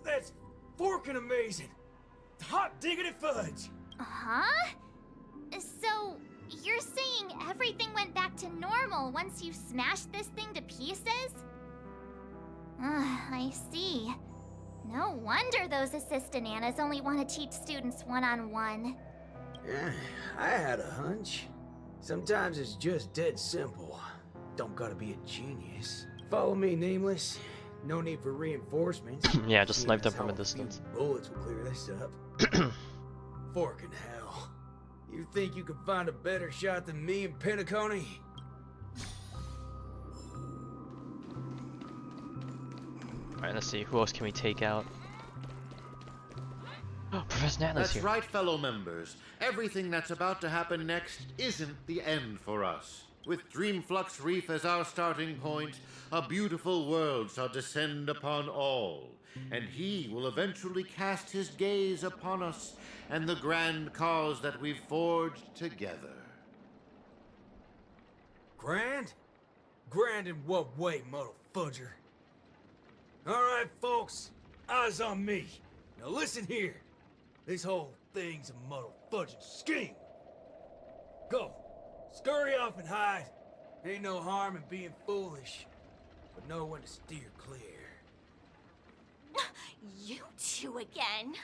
That's forking amazing. Hot diggity fudge. Huh? So, you're saying everything went back to normal once you smashed this thing to pieces? I see. No wonder those assistant Annas only want to teach students one-on-one. Yeah, I had a hunch. Sometimes it's just dead simple. Don't gotta be a genius. Follow me, Nameless. No need for reinforcements. Yeah, just snipe them Seeing from a as how few distance. Bullets will clear this up. Forking hell. You think you can find a better shot than me and Pentacone? Alright, let's see. Who else can we take out? Professor Nana's That's here. right, fellow members. Everything that's about to happen next isn't the end for us. With Dreamflux Reef as our starting point, a beautiful world shall descend upon all, and he will eventually cast his gaze upon us and the grand cause that we've forged together. Grand? Grand in what way, muddle fudger? Alright, folks. Eyes on me. Now listen here. This whole thing's a muddle fudging scheme. Go. Scurry off and hide. Ain't no harm in being foolish. But know when to steer clear. You two again.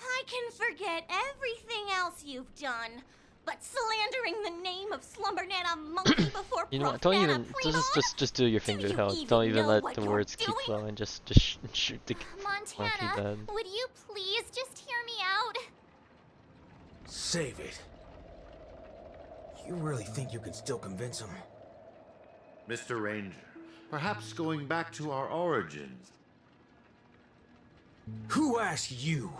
I can forget everything else you've done, but slandering the name of Slumber Nana Monkey before You know what? Prof. Don't Nana even just do your finger you held. even Don't even know let what the you're words keep doing? flowing. Just shoot the monkey Montana, dead. would you please just hear me out? Save it. You really think you can still convince him? Mr. Ranger, perhaps going back to our origins. Who asked you?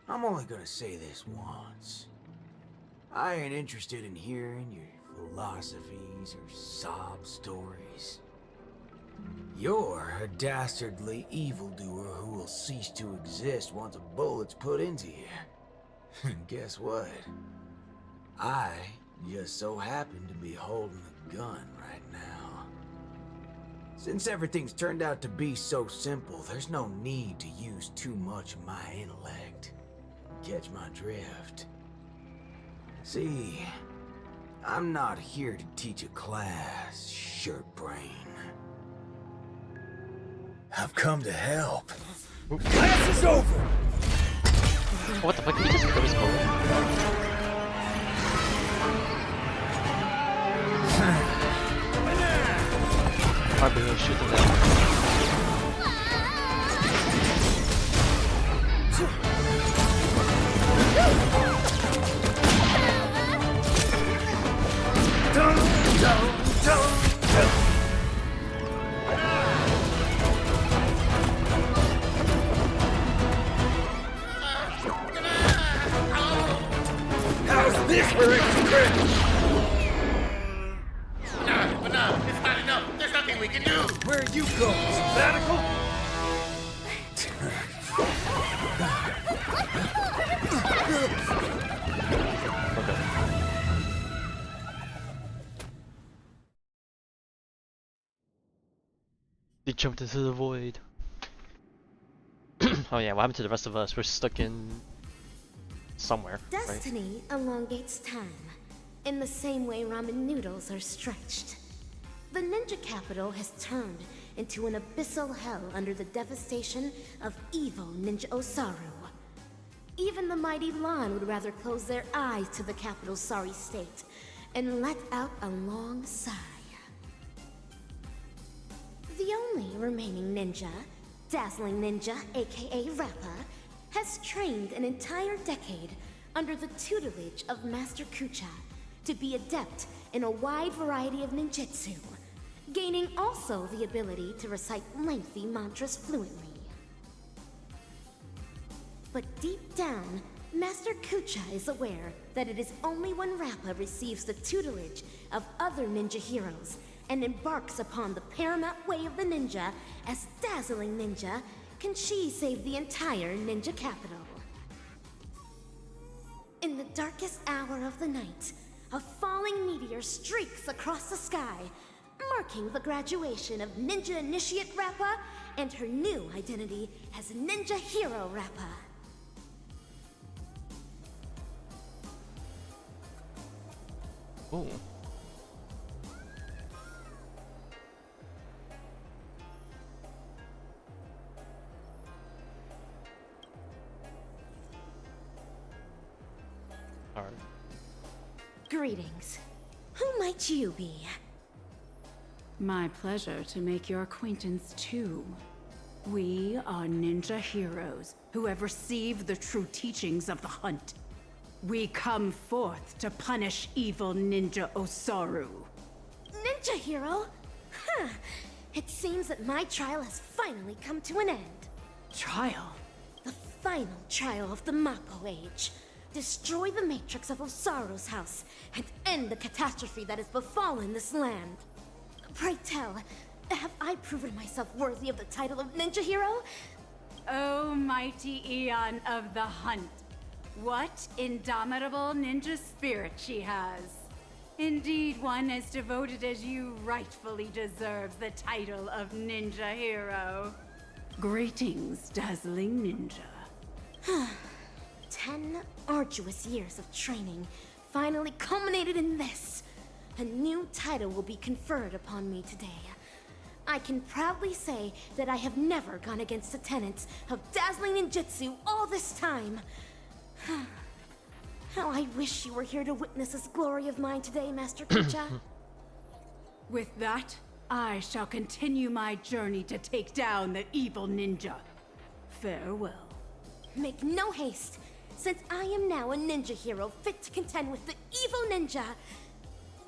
I'm only gonna say this once. I ain't interested in hearing your philosophies or sob stories. You're a dastardly evildoer who will cease to exist once a bullet's put into you. And guess what? I just so happen to be holding a gun right now. Since everything's turned out to be so simple, there's no need to use too much of my intellect. Catch my drift? See, I'm not here to teach a class, shirt brain. I've come to help. Class is over! What the fuck? Did he just throw his bullet? I'll be shooting them. How's this for extra credit? No, it's not enough. There's nothing we can do. Where you go? Sabbatical? Okay. They jumped into the void. Oh yeah, what happened to the rest of us? We're stuck in somewhere, right? Destiny elongates time, in the same way ramen noodles are stretched. The ninja capital has turned into an abyssal hell under the devastation of evil Ninja Osaru. Even the mighty Lan would rather close their eyes to the capital's sorry state and let out a long sigh. The only remaining ninja, Dazzling Ninja, aka Rappa, has trained an entire decade under the tutelage of Master Kucha to be adept in a wide variety of ninjutsu, gaining also the ability to recite lengthy mantras fluently. But deep down, Master Kucha is aware that it is only when Rappa receives the tutelage of other ninja heroes and embarks upon the paramount way of the ninja as dazzling ninja can she save the entire ninja capital. In the darkest hour of the night, a falling meteor streaks across the sky, marking the graduation of Ninja Initiate Rappa and her new identity as Ninja Hero Rappa. Ooh. Alright. Greetings. Who might you be? My pleasure to make your acquaintance too. We are ninja heroes who have received the true teachings of the hunt. We come forth to punish evil ninja Osaru. Ninja hero? Huh. It seems that my trial has finally come to an end. Trial? The final trial of the Mappo Age. Destroy the matrix of Osaru's house and end the catastrophe that has befallen this land. Pray tell, have I proven myself worthy of the title of Ninja Hero? O mighty Eon of the hunt. What indomitable ninja spirit she has. Indeed, one as devoted as you rightfully deserves the title of Ninja Hero. Greetings, dazzling ninja. 10 arduous years of training finally culminated in this. A new title will be conferred upon me today. I can proudly say that I have never gone against the tenets of dazzling ninjutsu all this time. How I wish you were here to witness this glory of mine today, Master Kucha. With that, I shall continue my journey to take down the evil ninja. Farewell. Make no haste, since I am now a ninja hero fit to contend with the evil ninja.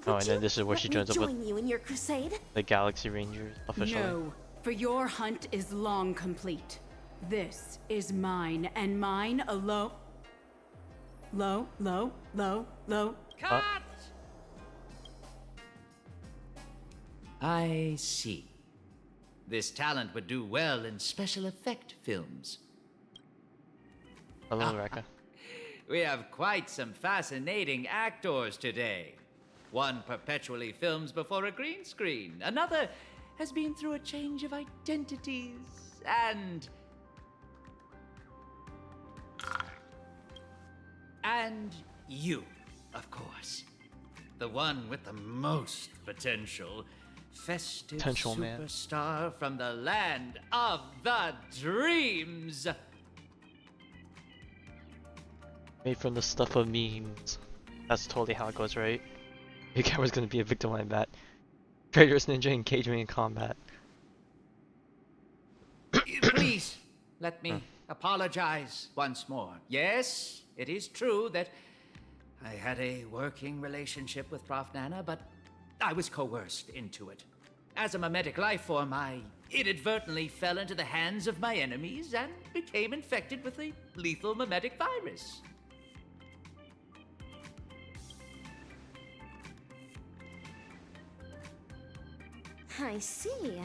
Oh, and then this is where she joins up with join you in your crusade? the Galaxy Rangers officially. No, for your hunt is long complete. This is mine, and mine alone. Low. Cut! I see. This talent would do well in special effect films. Hello, Rekka. We have quite some fascinating actors today. One perpetually films before a green screen. Another has been through a change of identities. And you, of course. The one with the most potential. Festive Potential man. superstar from the land of the dreams. Made from the stuff of memes. That's totally how it goes, right? Your camera's gonna be a victim like that. Traitorous ninja engagement in combat. Please, let me apologize once more. Yes, it is true that I had a working relationship with Prof. Nana, but I was coerced into it. As a mimetic life form, I inadvertently fell into the hands of my enemies and became infected with a lethal mimetic virus. I see.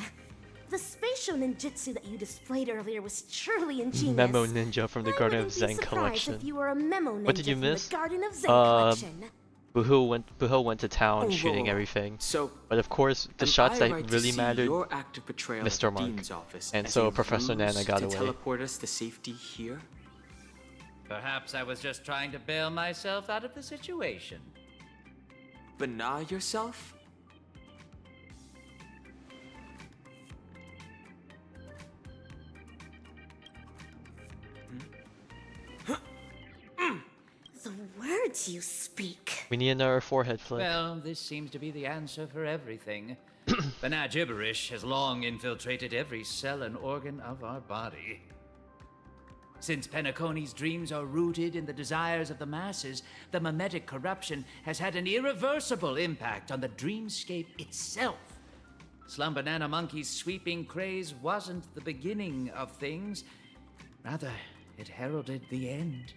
The spatial ninjutsu that you displayed earlier was truly ingenious. Memo Ninja from the Garden of Zen If collection. you were a memo ninja What did you from miss? The Garden of Zen collection. Buhul went to town Oh, shooting whoa. everything. So, But of course, the am shots I that right to really see mattered, your active portrayal Mr. of the Mark. Dean's office And as so a Professor ruse Nana got to away. teleport us to safety here? Perhaps I was just trying to bail myself out of the situation. Bana yourself? The words you speak. We need another forehead flick. Well, this seems to be the answer for everything. Bana gibberish has long infiltrated every cell and organ of our body. Since Penaconi's dreams are rooted in the desires of the masses, the mimetic corruption has had an irreversible impact on the dreamscape itself. Slum Banana Monkey's sweeping craze wasn't the beginning of things. Rather, it heralded the end.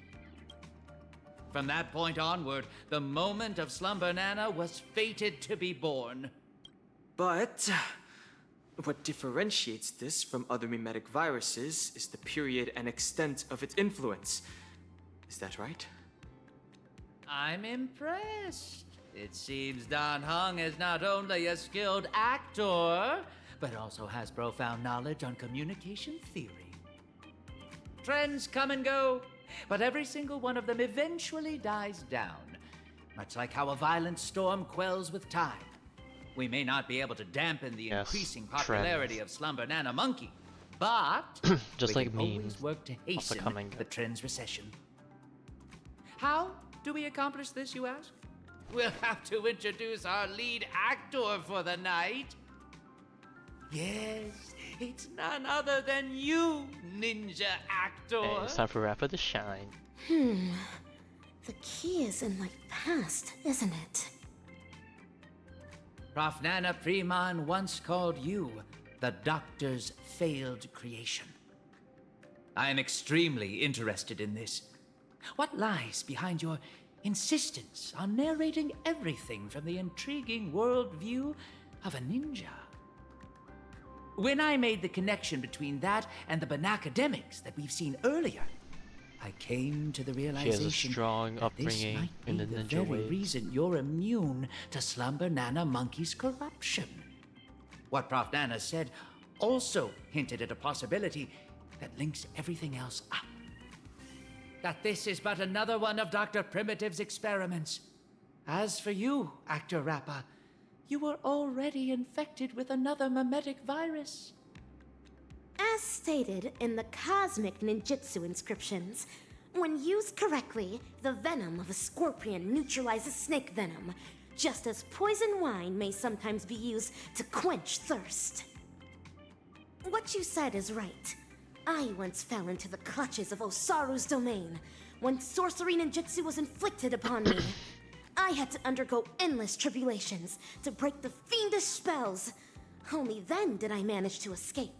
From that point onward, the moment of Slumber Nana was fated to be born. But what differentiates this from other mimetic viruses is the period and extent of its influence. Is that right? I'm impressed. It seems Dan Heng is not only a skilled actor, but also has profound knowledge on communication theory. Trends come and go, but every single one of them eventually dies down, much like how a violent storm quells with time. We may not be able to dampen the increasing popularity of Slumber Nana Monkey, but just we like can memes always work to hasten coming. the trend's recession. How do we accomplish this, you ask? We'll have to introduce our lead actor for the night. Yes, it's none other than you, ninja actor. Hey, it's time for Rapper to shine. The key is in my past, isn't it? Prof. Nana Preman once called you the Doctor's failed creation. I am extremely interested in this. What lies behind your insistence on narrating everything from the intriguing worldview of a ninja? When I made the connection between that and the Banacademics that we've seen earlier, I came to the realization She has a strong that this upbringing might in be the the ninja very ways. reason you're immune to Slumber Nana Monkey's corruption. What Prof. Nana said also hinted at a possibility that links everything else up. That this is but another one of Dr. Primitive's experiments. As for you, Actor Rappa, you were already infected with another mimetic virus. As stated in the cosmic ninjutsu inscriptions, when used correctly, the venom of a scorpion neutralizes snake venom, just as poison wine may sometimes be used to quench thirst. What you said is right. I once fell into the clutches of Osaru's domain. When sorcery ninjutsu was inflicted upon me, I had to undergo endless tribulations to break the fiendish spells. Only then did I manage to escape.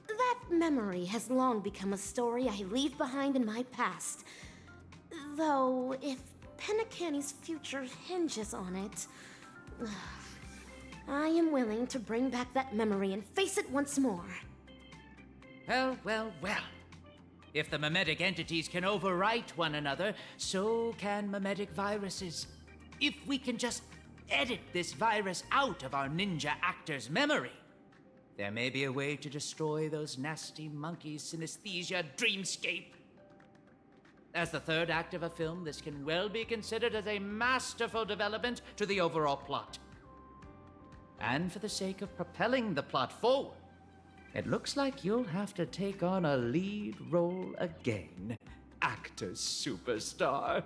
That memory has long become a story I leave behind in my past. Though, if Penacani's future hinges on it, I am willing to bring back that memory and face it once more. Well, well, well. If the mimetic entities can overwrite one another, so can mimetic viruses. If we can just edit this virus out of our ninja actor's memory, there may be a way to destroy those nasty monkeys' synesthesia dreamscape. As the third act of a film, this can well be considered as a masterful development to the overall plot. And for the sake of propelling the plot forward, it looks like you'll have to take on a lead role again, actor superstar.